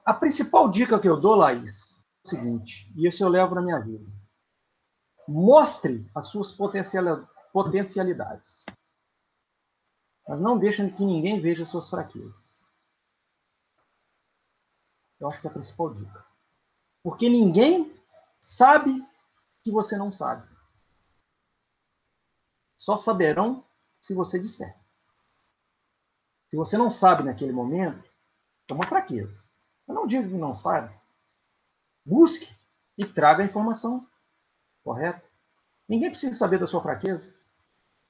A principal dica que eu dou, Laís, é o seguinte, e isso eu levo na minha vida. Mostre as suas potencialidades. Mas não deixe que ninguém veja as suas fraquezas. Eu acho que é a principal dica. Porque ninguém sabe que você não sabe. Só saberão se você disser. Se você não sabe naquele momento, é uma fraqueza. Eu não digo que não sabe. Busque e traga a informação correta. Ninguém precisa saber da sua fraqueza.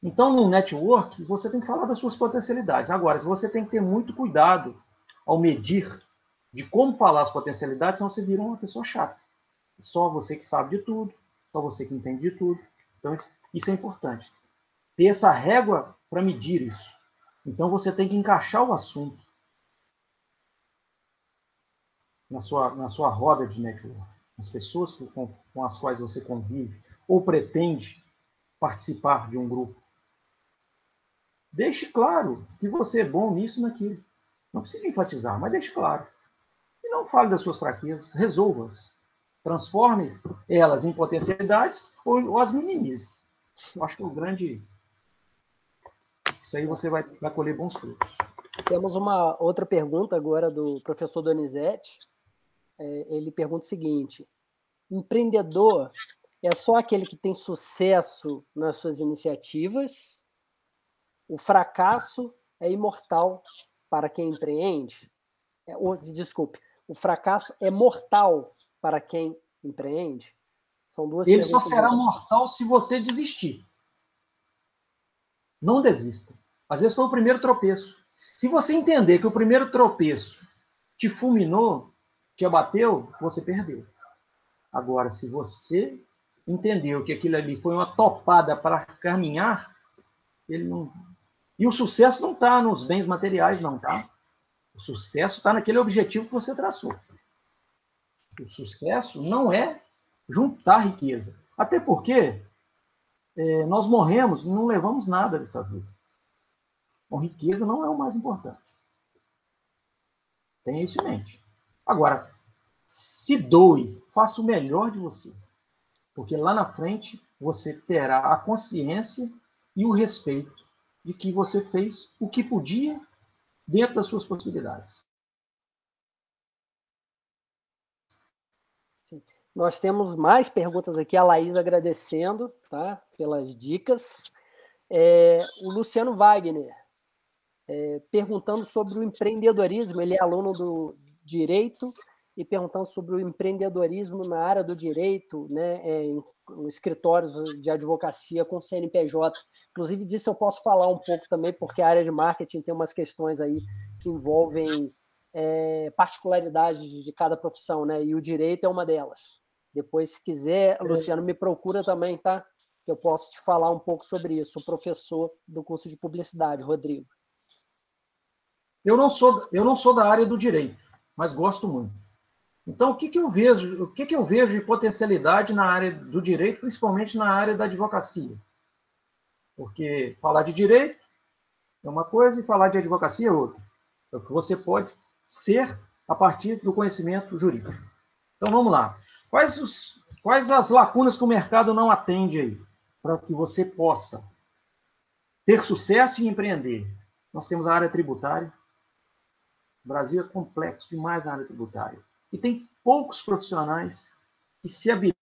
Então, no network, você tem que falar das suas potencialidades. Agora, você tem que ter muito cuidado ao medir de como falar as potencialidades, senão você vira uma pessoa chata. Só você que sabe de tudo, só você que entende de tudo. Então, isso é importante. Ter essa régua para medir isso. Então, você tem que encaixar o assunto na sua roda de network. as pessoas com as quais você convive ou pretende participar de um grupo. Deixe claro que você é bom nisso e naquilo. Não precisa enfatizar, mas deixe claro. E não fale das suas fraquezas, resolva-as. Transforme elas em potencialidades ou as minimize. Eu acho que o grande... Isso aí você vai colher bons frutos.
Temos uma outra pergunta agora do professor Donizete. Ele pergunta o seguinte: empreendedor é só aquele que tem sucesso nas suas iniciativas? O fracasso é imortal para quem empreende? Desculpe, o fracasso é mortal para quem empreende? São duas
Ele
perguntas.
só será mortal se você desistir. Não desista. Às vezes foi o primeiro tropeço. Se você entender que o primeiro tropeço te fulminou, te abateu, você perdeu. Agora, se você entendeu que aquilo ali foi uma topada para caminhar, ele não... E o sucesso não está nos bens materiais, não, tá? O sucesso está naquele objetivo que você traçou. O sucesso não é juntar riqueza. Até porque nós morremos e não levamos nada dessa vida. Então, riqueza não é o mais importante. Tenha isso em mente. Agora, se doe, faça o melhor de você. Porque lá na frente você terá a consciência e o respeito de que você fez o que podia dentro das suas possibilidades.
Sim. Nós temos mais perguntas aqui, a Laís agradecendo, tá, pelas dicas. O Luciano Wagner perguntando sobre o empreendedorismo, ele é aluno do Direito, e perguntando sobre o empreendedorismo na área do direito, né, em escritórios de advocacia com CNPJ. Inclusive, disso eu posso falar um pouco também, porque a área de marketing tem umas questões aí que envolvem particularidades de cada profissão, né? E o direito é uma delas. Depois, se quiser, Luciano, me procura também, tá? Que eu posso te falar um pouco sobre isso. O professor do curso de publicidade, Rodrigo.
Eu não sou da área do direito, mas gosto muito. Então, o que eu vejo de potencialidade na área do direito, principalmente na área da advocacia? Porque falar de direito é uma coisa e falar de advocacia é outra. É o que você pode ser a partir do conhecimento jurídico. Então, vamos lá. Quais as lacunas que o mercado não atende aí, para que você possa ter sucesso e empreender? Nós temos a área tributária. O Brasil é complexo demais na área tributária. E tem poucos profissionais que se habilitam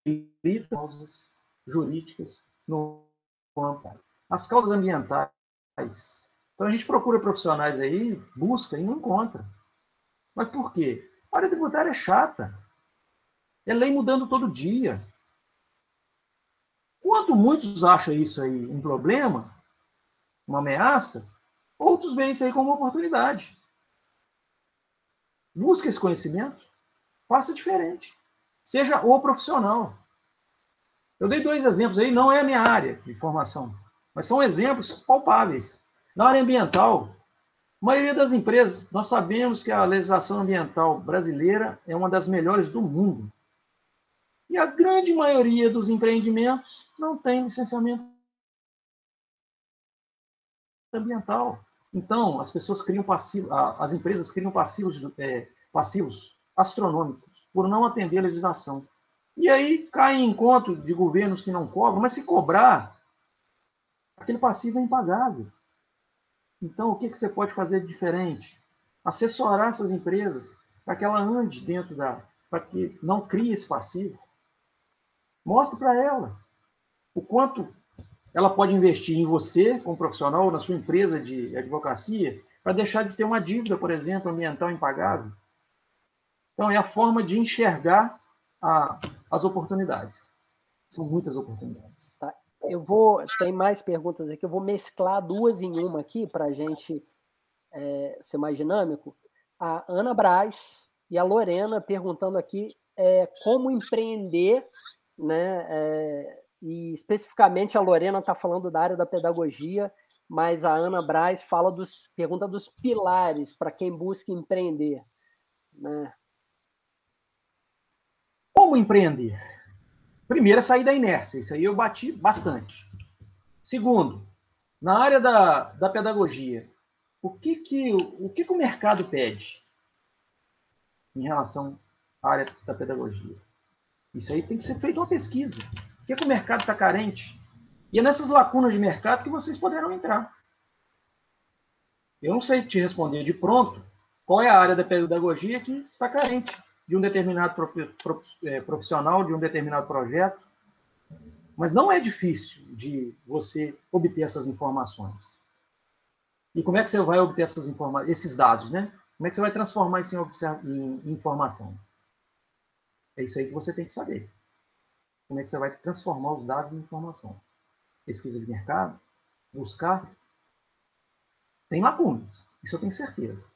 a causas jurídicas no campo. As causas ambientais. Então a gente procura profissionais aí, busca e não encontra. Mas por quê? A área tributária é chata. É lei mudando todo dia. Quando muitos acham isso aí um problema, uma ameaça, outros veem isso aí como uma oportunidade. Busca esse conhecimento, faça diferente. Seja o profissional. Eu dei 2 exemplos aí, não é a minha área de formação, mas são exemplos palpáveis. Na área ambiental, a maioria das empresas, nós sabemos que a legislação ambiental brasileira é uma das melhores do mundo. E a grande maioria dos empreendimentos não tem licenciamento ambiental. Então, as pessoas criam as empresas criam passivos astronômicos por não atender a legislação. E aí cai em encontro de governos que não cobram, mas se cobrar, aquele passivo é impagável. Então, o que você pode fazer de diferente? Assessorar essas empresas para que ela ande dentro para que não crie esse passivo. Mostre para ela o quanto ela pode investir em você, como profissional, ou na sua empresa de advocacia, para deixar de ter uma dívida, por exemplo, ambiental impagável. Então, é a forma de enxergar as oportunidades. São muitas oportunidades.
Tá. Tem mais perguntas aqui, eu vou mesclar 2 em uma aqui para a gente ser mais dinâmico. A Ana Braz e a Lorena perguntando aqui como empreender, né? E especificamente a Lorena está falando da área da pedagogia, mas a Ana Braz pergunta dos pilares para quem busca empreender, né?
Como empreender? Primeiro, é sair da inércia. Isso aí eu bati bastante. Segundo, na área da pedagogia, o que o mercado pede em relação à área da pedagogia? Isso aí tem que ser feita uma pesquisa. O que o mercado está carente? E é nessas lacunas de mercado que vocês poderão entrar. Eu não sei te responder de pronto qual é a área da pedagogia que está carente de um determinado profissional, de um determinado projeto, mas não é difícil de você obter essas informações. E como é que você vai obter esses dados, né? Como é que você vai transformar isso em informação? É isso aí que você tem que saber. Como é que você vai transformar os dados em informação? Pesquisa de mercado, buscar. Tem lacunas, isso eu tenho certeza.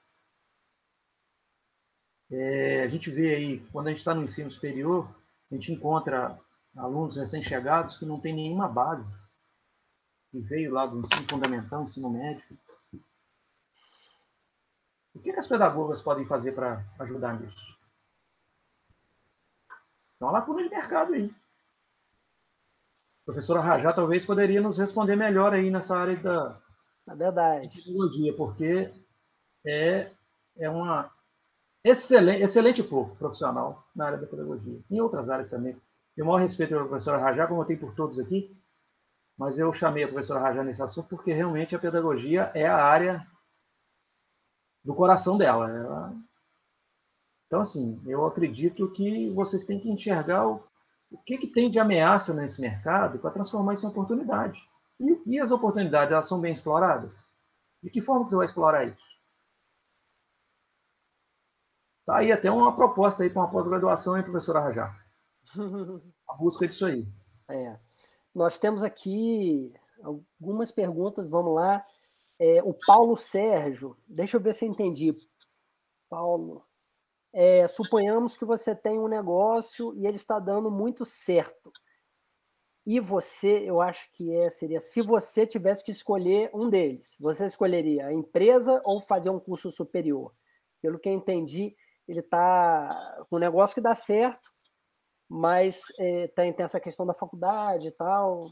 A gente vê aí, quando a gente está no ensino superior, a gente encontra alunos recém-chegados que não têm nenhuma base, que veio lá do ensino fundamental, ensino médio. O que as pedagogas podem fazer para ajudar nisso? Tem uma lacuna de mercado aí. A professora Rajá talvez poderia nos responder melhor aí nessa área da tecnologia, porque é uma excelente profissional na área da pedagogia. Em outras áreas também. Tenho o maior respeito pela professora Rajá, como eu tenho por todos aqui, mas eu chamei a professora Rajá nesse assunto porque realmente a pedagogia é a área do coração dela. Então, assim, eu acredito que vocês têm que enxergar o que tem de ameaça nesse mercado para transformar isso em oportunidade. E as oportunidades, elas são bem exploradas? De que forma que você vai explorar isso? Tá aí até uma proposta aí para uma pós-graduação, hein, professora Rajá? A busca disso aí.
Nós temos aqui algumas perguntas, vamos lá. O Paulo Sérgio, deixa eu ver se eu entendi. Paulo, suponhamos que você tem um negócio e ele está dando muito certo. E você, eu acho que seria, se você tivesse que escolher um deles, você escolheria a empresa ou fazer um curso superior? Pelo que eu entendi, ele está com um negócio que dá certo, mas tem essa questão da faculdade e tal,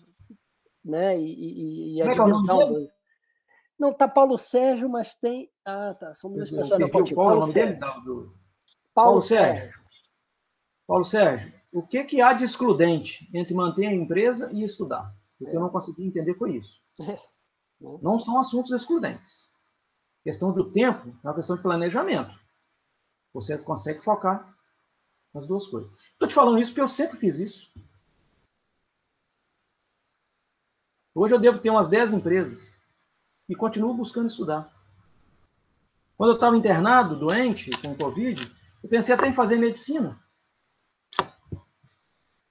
né? E a divisão. Não, tá Paulo Sérgio, mas tem. Tá. São duas pessoas. Não,
qual é o nome dele? Paulo Sérgio. Paulo Sérgio, o que há de excludente entre manter a empresa e estudar? O que eu não consegui entender foi isso. Não são assuntos excludentes. A questão do tempo é uma questão de planejamento. Você consegue focar nas duas coisas. Estou te falando isso porque eu sempre fiz isso. Hoje eu devo ter umas 10 empresas e continuo buscando estudar. Quando eu estava internado, doente, com Covid, eu pensei até em fazer medicina.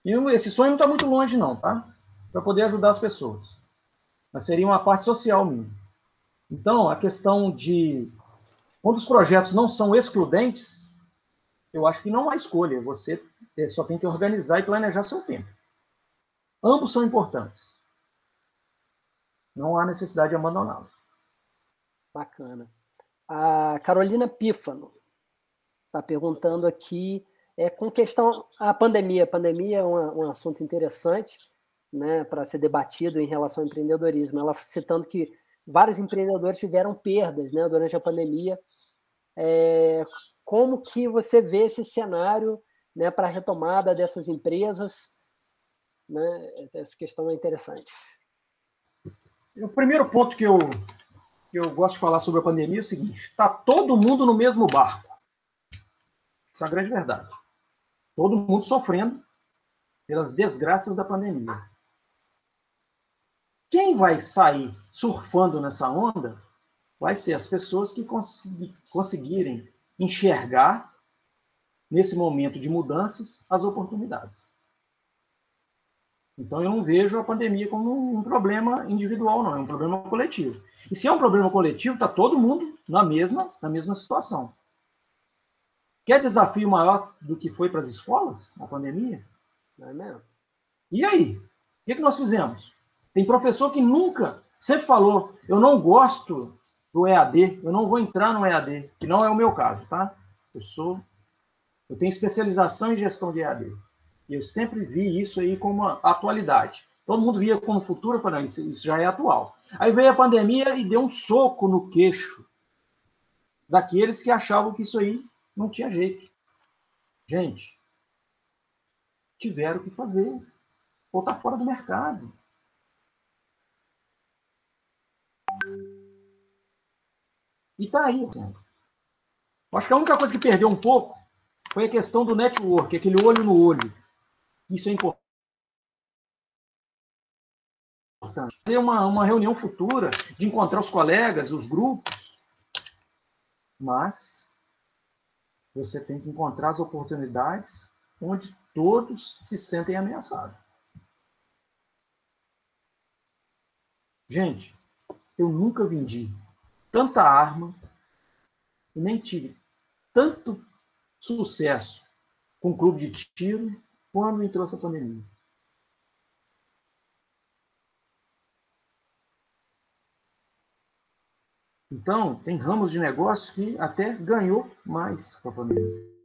E esse sonho não está muito longe, não, tá? Para poder ajudar as pessoas. Mas seria uma parte social minha. Então, a questão de... Quando os projetos não são excludentes, eu acho que não há escolha. Você só tem que organizar e planejar seu tempo. Ambos são importantes. Não há necessidade de abandoná-los.
Bacana. A Carolina Pífano está perguntando aqui com questão à pandemia. A pandemia é um assunto interessante, né, para ser debatido em relação ao empreendedorismo. Ela citando que vários empreendedores tiveram perdas, né, durante a pandemia. Como que você vê esse cenário, né, para a retomada dessas empresas? Né? Essa questão é interessante.
O primeiro ponto que eu gosto de falar sobre a pandemia é o seguinte: está todo mundo no mesmo barco. Isso é a grande verdade. Todo mundo sofrendo pelas desgraças da pandemia. Quem vai sair surfando nessa onda vai ser as pessoas que conseguirem enxergar, nesse momento de mudanças, as oportunidades. Então, eu não vejo a pandemia como um problema individual, não. É um problema coletivo. E se é um problema coletivo, está todo mundo na mesma situação. Quer desafio maior do que foi para as escolas, a pandemia?
Não é mesmo?
E aí? O que nós fizemos? Tem professor que sempre falou, eu não gosto do EAD, eu não vou entrar no EAD, que não é o meu caso, tá? Eu tenho especialização em gestão de EAD. Eu sempre vi isso aí como uma atualidade. Todo mundo via como futuro, eu falei, isso já é atual. Aí veio a pandemia e deu um soco no queixo daqueles que achavam que isso aí não tinha jeito. Gente, tiveram que fazer, ou tá fora do mercado. E tá aí. Acho que a única coisa que perdeu um pouco foi a questão do network, aquele olho no olho. Isso é importante. Ter uma reunião futura, de encontrar os colegas, os grupos, mas você tem que encontrar as oportunidades onde todos se sentem ameaçados. Gente, eu nunca vendi tanta arma e nem tive tanto sucesso com clube de tiro quando entrou essa pandemia. Então, tem ramos de negócio que até ganhou mais com a pandemia.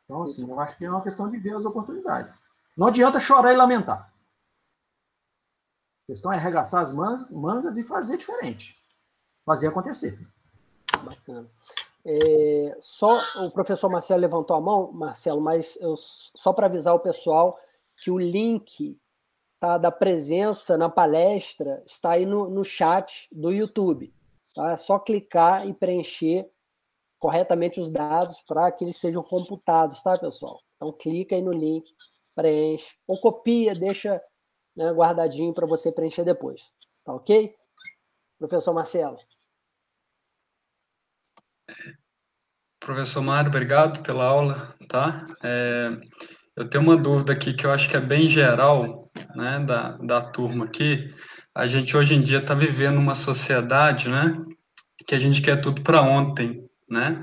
Então, assim, eu acho que é uma questão de ver as oportunidades. Não adianta chorar e lamentar. A questão é arregaçar as mangas e fazer diferente. Fazer acontecer.
Bacana. Só o professor Marcelo levantou a mão, Marcelo, mas só para avisar o pessoal que o link da presença na palestra está aí no chat do YouTube. Tá? É só clicar e preencher corretamente os dados para que eles sejam computados, tá, pessoal? Então, clica aí no link, preenche, ou copia, deixa, né, guardadinho para você preencher depois. Tá ok? Professor Marcelo.
Professor Mário, obrigado pela aula, tá? Eu tenho uma dúvida aqui que eu acho que é bem geral, né, da turma aqui. A gente hoje em dia está vivendo uma sociedade, né, que a gente quer tudo para ontem, né?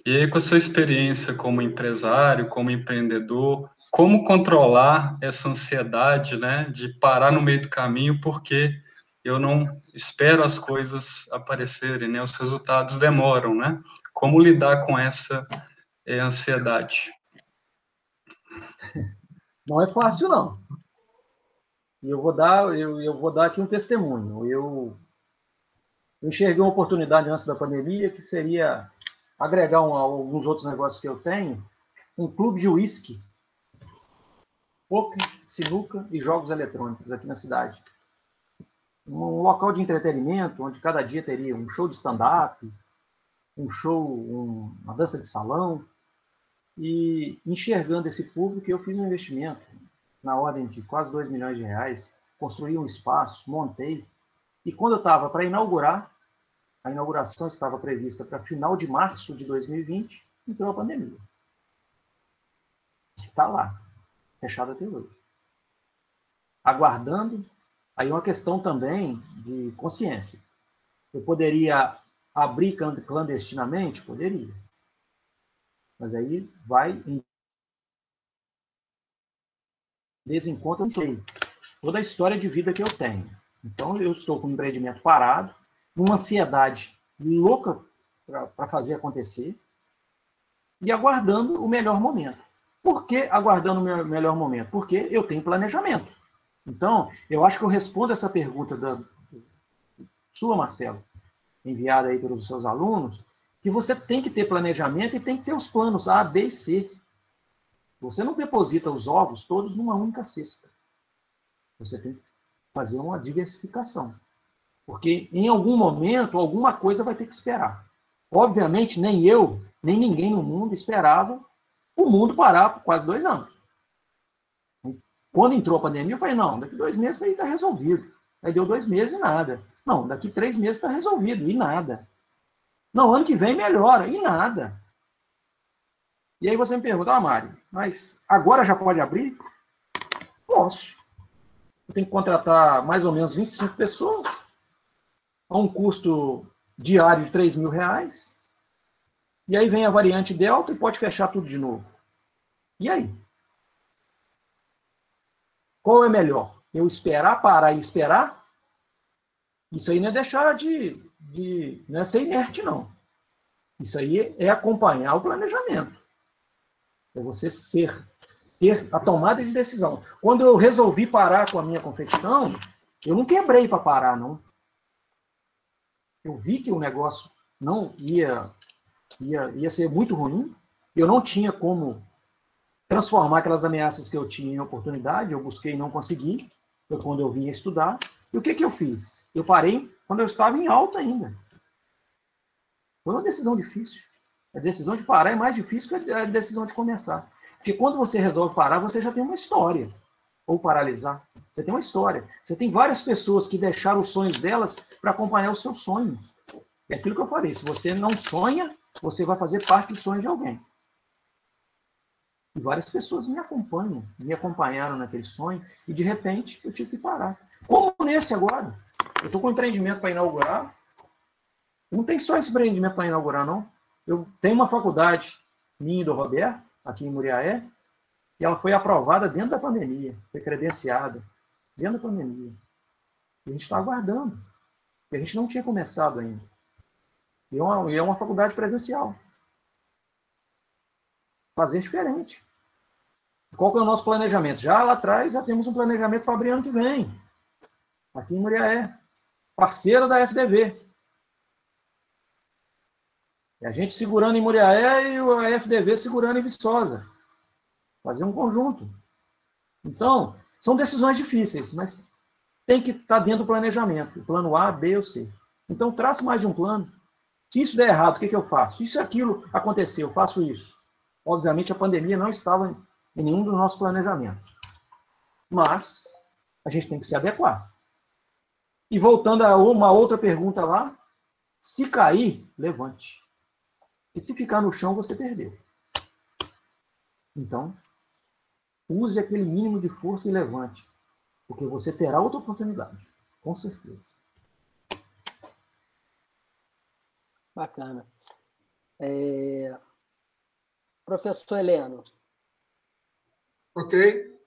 E aí, com a sua experiência como empresário, como empreendedor, como controlar essa ansiedade, né, de parar no meio do caminho porque eu não espero as coisas aparecerem, né? Os resultados demoram, né? Como lidar com essa ansiedade?
Não é fácil, não. E eu vou dar aqui um testemunho. Eu enxerguei uma oportunidade antes da pandemia que seria agregar alguns outros negócios que eu tenho, um clube de uísque, poker, sinuca e jogos eletrônicos aqui na cidade. Um local de entretenimento onde cada dia teria um show de stand-up, um show, uma dança de salão. E enxergando esse público, eu fiz um investimento na ordem de quase 2 milhões de reais, construí um espaço, montei, e quando eu estava para inaugurar, a inauguração estava prevista para final de março de 2020, entrou a pandemia. Está lá, fechado até hoje. Aguardando, aí uma questão também de consciência. Eu poderia abrir clandestinamente? Poderia. Mas aí vai em desencontro toda a história de vida que eu tenho. Então, eu estou com o empreendimento parado, numa ansiedade louca para fazer acontecer e aguardando o melhor momento. Por que aguardando o melhor momento? Porque eu tenho planejamento. Então, eu acho que eu respondo essa pergunta da sua, Marcelo, enviada aí pelos seus alunos, que você tem que ter planejamento e tem que ter os planos A, B e C. Você não deposita os ovos todos numa única cesta. Você tem que fazer uma diversificação. Porque em algum momento, alguma coisa vai ter que esperar. Obviamente, nem eu, nem ninguém no mundo esperava o mundo parar por quase 2 anos. Quando entrou a pandemia, eu falei, não, daqui 2 meses aí está resolvido. Aí deu 2 meses e nada. Não, daqui 3 meses está resolvido, e nada. Não, ano que vem melhora, e nada. E aí você me pergunta, Mário, mas agora já pode abrir? Posso. Eu tenho que contratar mais ou menos 25 pessoas, a um custo diário de R$3.000, e aí vem a variante Delta e pode fechar tudo de novo. E aí? Qual é melhor? Eu esperar, parar e esperar? Isso aí não é deixar não é ser inerte, não. Isso aí é acompanhar o planejamento. É você ter a tomada de decisão. Quando eu resolvi parar com a minha confecção, eu não quebrei para parar, não. Eu vi que o negócio não ia ser muito ruim, eu não tinha como transformar aquelas ameaças que eu tinha em oportunidade, eu busquei e não consegui, foi quando eu vim estudar. E o que eu fiz? Eu parei quando eu estava em alta ainda. Foi uma decisão difícil. A decisão de parar é mais difícil que a decisão de começar. Porque quando você resolve parar, você já tem uma história. Ou paralisar. Você tem uma história. Você tem várias pessoas que deixaram os sonhos delas para acompanhar os seus sonhos. É aquilo que eu falei. Se você não sonha, você vai fazer parte do sonho de alguém. E várias pessoas me acompanham, me acompanharam naquele sonho, e de repente eu tive que parar. Como nesse agora. Eu estou com um empreendimento para inaugurar. Não tem só esse empreendimento para inaugurar, não. Eu tenho uma faculdade minha e do Roberto, aqui em Muriaé, e ela foi aprovada dentro da pandemia, foi credenciada dentro da pandemia. E a gente está aguardando, porque a gente não tinha começado ainda. E é uma faculdade presencial. Fazer diferente. Qual que é o nosso planejamento? Já lá atrás, já temos um planejamento para abrir ano que vem. Aqui em Muriaé. Parceira da FDV. É a gente segurando em Muriaé e a FDV segurando em Viçosa. Fazer um conjunto. Então, são decisões difíceis, mas tem que estar dentro do planejamento. O plano A, B ou C. Então, trace mais de um plano. Se isso der errado, o que eu faço? Se aquilo aconteceu, eu faço isso. Obviamente, a pandemia não estava em nenhum dos nossos planejamentos. Mas a gente tem que se adequar. E voltando a uma outra pergunta lá, se cair, levante. E se ficar no chão, você perdeu. Então, use aquele mínimo de força e levante. Porque você terá outra oportunidade. Com certeza.
Bacana. Professor Heleno.
Ok.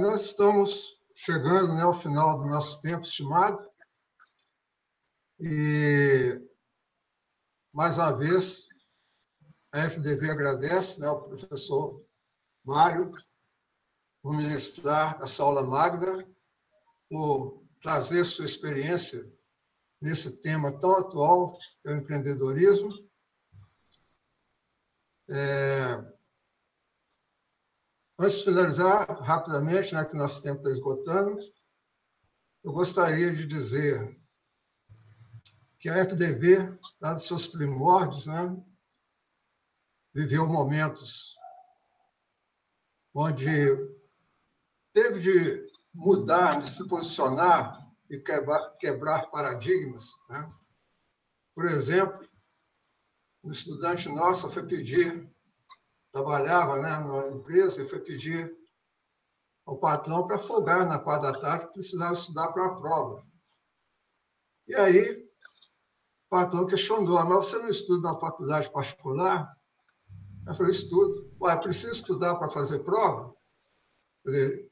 Nós estamos chegando, né, ao final do nosso tempo estimado. E, mais uma vez, a FDV agradece, né, ao professor Mário por ministrar essa aula magna, por trazer sua experiência nesse tema tão atual, que é o empreendedorismo. Antes de finalizar, rapidamente, né, que o nosso tempo está esgotando, eu gostaria de dizer que a FDV, lá dos seus primórdios, né, viveu momentos onde teve de mudar, de se posicionar e quebrar paradigmas. Né? Por exemplo, um estudante nosso foi pedir, trabalhava, né, numa empresa, e foi pedir ao patrão para folgar na parte da tarde, que precisava estudar para a prova. E aí, o patrão questionou: mas você não estuda na faculdade particular? Eu falei: estudo. Ué, preciso estudar para fazer prova? Quer dizer,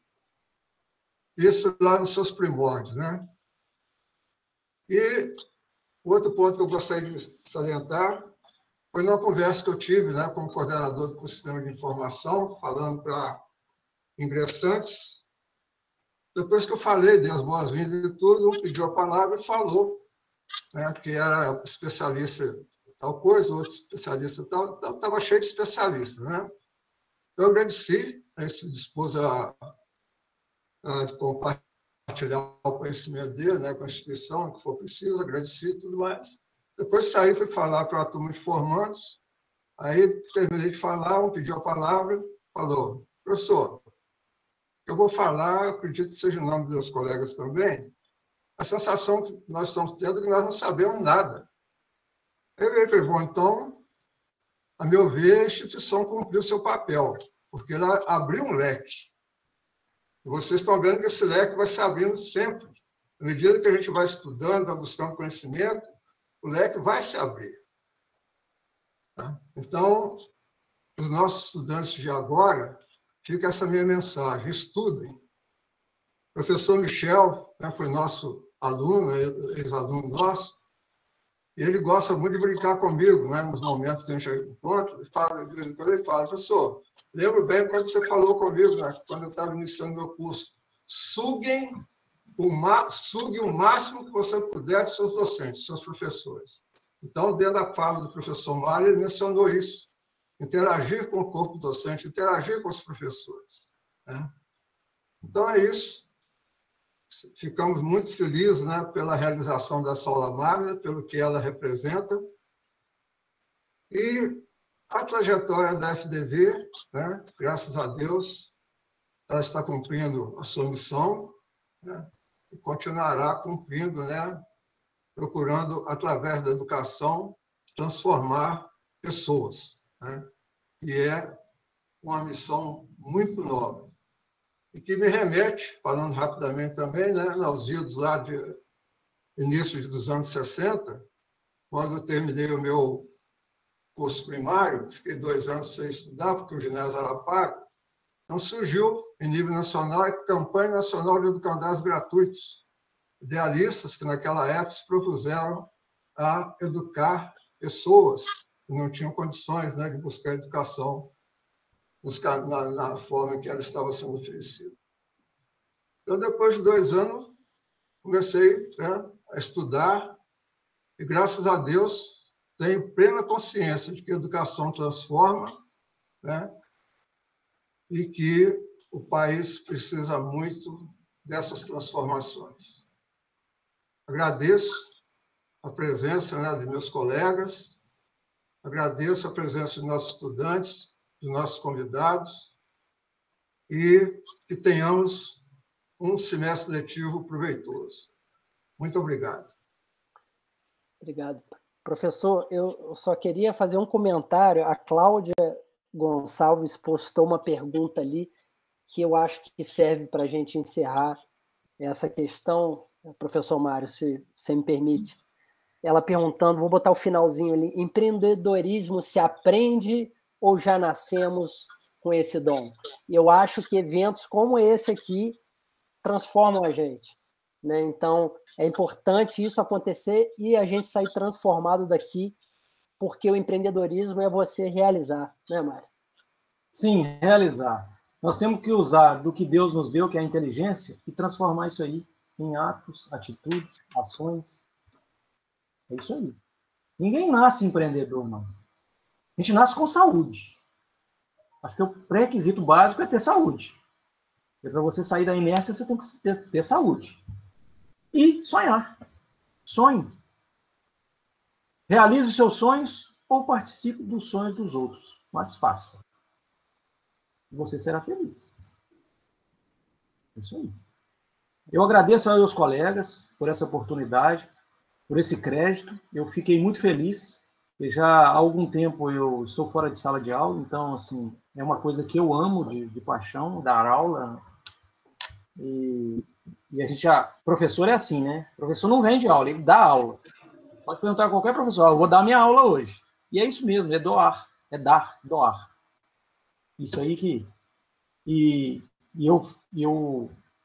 isso lá nos seus primórdios, né? E outro ponto que eu gostaria de salientar foi numa conversa que eu tive, né, como coordenador do sistema de informação, falando para ingressantes. Depois que eu falei, dei as boas-vindas e tudo, um pediu a palavra e falou, né, que era especialista em tal coisa, outro especialista em tal, então estava cheio de especialistas, né? Eu agradeci, ele se dispôs a compartilhar o conhecimento dele, né, com a instituição, que for preciso, agradeci e tudo mais. Depois saí, fui falar para a turma de formandos, aí terminei de falar, um pediu a palavra, falou: professor, eu vou falar, eu acredito que seja o nome dos meus colegas também, a sensação que nós estamos tendo é que nós não sabemos nada. Eu falei: então, a meu ver, a instituição cumpriu seu papel, porque ela abriu um leque. Vocês estão vendo que esse leque vai se abrindo sempre. À medida que a gente vai estudando, vai buscando conhecimento, o leque vai se abrir. Tá? Então, os nossos estudantes de agora, fica essa minha mensagem: estudem. O professor Michel, né, foi nosso aluno, ex-aluno nosso, E ele gosta muito de brincar comigo, né? Nos momentos que a gente encontra, de vez em quando ele fala, professor, lembro bem quando você falou comigo, né? Quando eu estava iniciando meu curso, sugue o máximo que você puder de seus docentes, seus professores. Então, dentro da fala do professor Mário, ele mencionou isso, interagir com o corpo docente, interagir com os professores, né? Então, é isso. Ficamos muito felizes, né, pela realização dessa aula magna, pelo que ela representa. E a trajetória da FDV, né, graças a Deus, ela está cumprindo a sua missão, né, e continuará cumprindo, né, procurando, através da educação, transformar pessoas, né, e é uma missão muito nobre. E que me remete, falando rapidamente também, né, aos idos lá de início dos anos 60, quando eu terminei o meu curso primário, fiquei 2 anos sem estudar, porque o ginásio era pago, então surgiu, em nível nacional, a Campanha Nacional de Educandários Gratuitos, idealistas que naquela época se propuseram a educar pessoas que não tinham condições, né, de buscar educação na forma em que ela estava sendo oferecida. Então, depois de 2 anos, comecei, né, a estudar e, graças a Deus, tenho plena consciência de que a educação transforma, né, e que o país precisa muito dessas transformações. Agradeço a presença, né, de meus colegas, agradeço a presença de nossos estudantes, de nossos convidados, e que tenhamos um semestre letivo proveitoso. Muito obrigado.
Obrigado. Professor, eu só queria fazer um comentário. A Cláudia Gonçalves postou uma pergunta ali que eu acho que serve para a gente encerrar essa questão, professor Mário, se você me permite. Ela perguntando, vou botar o finalzinho ali, empreendedorismo se aprende ou já nascemos com esse dom? E eu acho que eventos como esse aqui transformam a gente, né? Então, é importante isso acontecer e a gente sair transformado daqui, porque o empreendedorismo é você realizar, né, Mário?
Sim, realizar. Nós temos que usar do que Deus nos deu, que é a inteligência, e transformar isso aí em atos, atitudes, ações. É isso aí. Ninguém nasce empreendedor, não. A gente nasce com saúde. Acho que o pré-requisito básico é ter saúde. E para você sair da inércia, você tem que ter saúde. E sonhar. Sonhe. Realize os seus sonhos ou participe dos sonhos dos outros. Mas faça. Você será feliz. Isso aí. Eu agradeço aos colegas por essa oportunidade, por esse crédito. Eu fiquei muito feliz. E já há algum tempo eu estou fora de sala de aula, então, assim, é uma coisa que eu amo de paixão, dar aula. E a gente já... Professor é assim, né? O professor não vende aula, ele dá aula. Pode perguntar a qualquer professor, eu vou dar minha aula hoje. E é isso mesmo, é doar. É dar, doar. Isso aí que...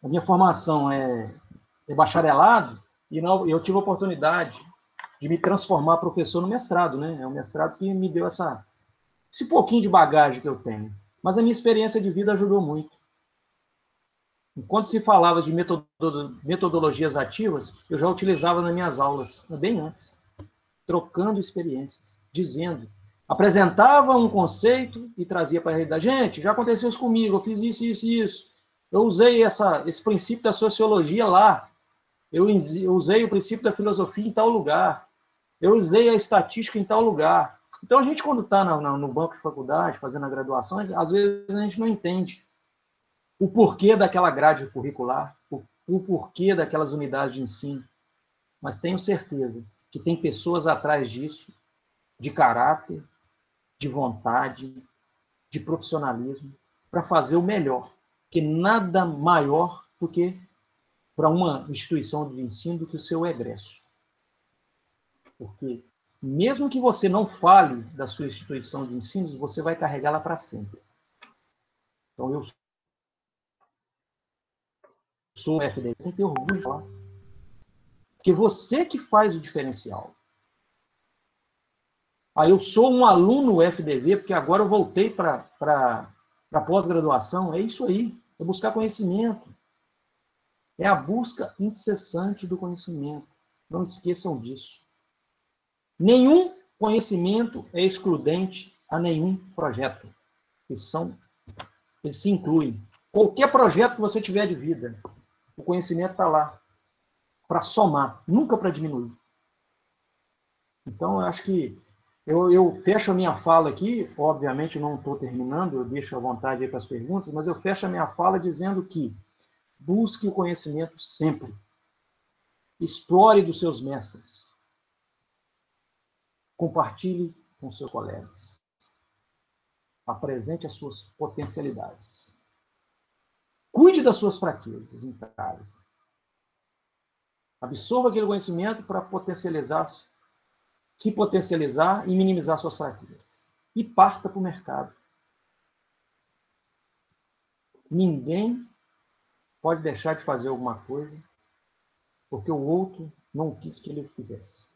a minha formação é bacharelado, e eu tive a oportunidade de me transformar professor no mestrado, né? É um mestrado que me deu esse pouquinho de bagagem que eu tenho. Mas a minha experiência de vida ajudou muito. Enquanto se falava de metodologias ativas, eu já utilizava nas minhas aulas, bem antes, trocando experiências, dizendo, apresentava um conceito e trazia para a realidade. Gente, já aconteceu isso comigo, eu fiz isso, isso e isso. Eu usei esse princípio da sociologia lá. Eu usei o princípio da filosofia em tal lugar. Eu usei a estatística em tal lugar. Então, a gente, quando está no banco de faculdade, fazendo a graduação, às vezes a gente não entende o porquê daquela grade curricular, o porquê daquelas unidades de ensino. Mas tenho certeza que tem pessoas atrás disso, de caráter, de vontade, de profissionalismo, para fazer o melhor. Porque nada maior do que para uma instituição de ensino do que o seu egresso. Porque mesmo que você não fale da sua instituição de ensino, você vai carregá-la para sempre. Então, eu sou FDV, tem que ter orgulho de falar. Porque você que faz o diferencial. Ah, eu sou um aluno FDV, porque agora eu voltei para pós-graduação. É isso aí, é buscar conhecimento. É a busca incessante do conhecimento. Não esqueçam disso. Nenhum conhecimento é excludente a nenhum projeto. Eles se incluem. Qualquer projeto que você tiver de vida, o conhecimento está lá para somar, nunca para diminuir. Então, eu acho que eu fecho a minha fala aqui, obviamente não estou terminando, eu deixo à vontade aí para as perguntas, mas eu fecho a minha fala dizendo que busque o conhecimento sempre. Explore dos seus mestres. Compartilhe com seus colegas. Apresente as suas potencialidades. Cuide das suas fraquezas em casa. Absorva aquele conhecimento para se potencializar e minimizar suas fraquezas. E parta para o mercado. Ninguém pode deixar de fazer alguma coisa porque o outro não quis que ele fizesse.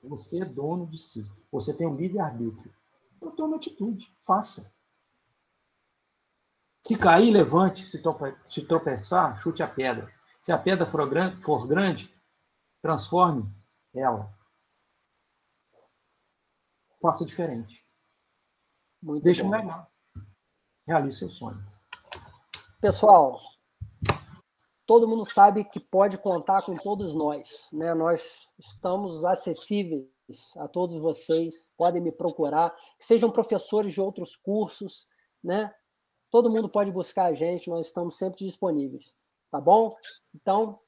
Você é dono de si. Você tem um livre-arbítrio. Então, tome atitude. Faça. Se cair, levante. Se tropeçar, chute a pedra. Se a pedra for grande, transforme ela. Faça diferente. Deixe um legado. Realize seu sonho.
Pessoal, todo mundo sabe que pode contar com todos nós, né? Nós estamos acessíveis a todos vocês, podem me procurar, sejam professores de outros cursos, né? Todo mundo pode buscar a gente, nós estamos sempre disponíveis, tá bom? Então,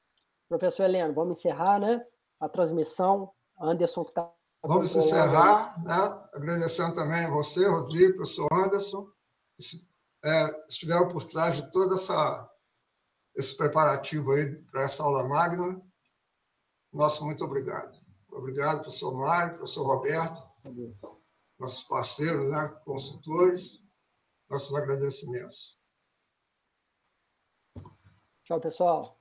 professor Heleno, vamos encerrar, né? A transmissão, Anderson que está...
Vamos encerrar, né? Agradecendo também a você, Rodrigo, professor Anderson, estiveram por trás de todo esse preparativo aí para essa aula magna. Nosso muito obrigado. Obrigado, professor Mário, professor Roberto, nossos parceiros, né, consultores, nossos agradecimentos.
Tchau, pessoal.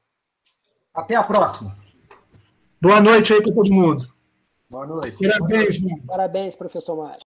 Até a próxima.
Boa noite aí para todo mundo.
Boa noite.
Parabéns,
Parabéns, professor Mário.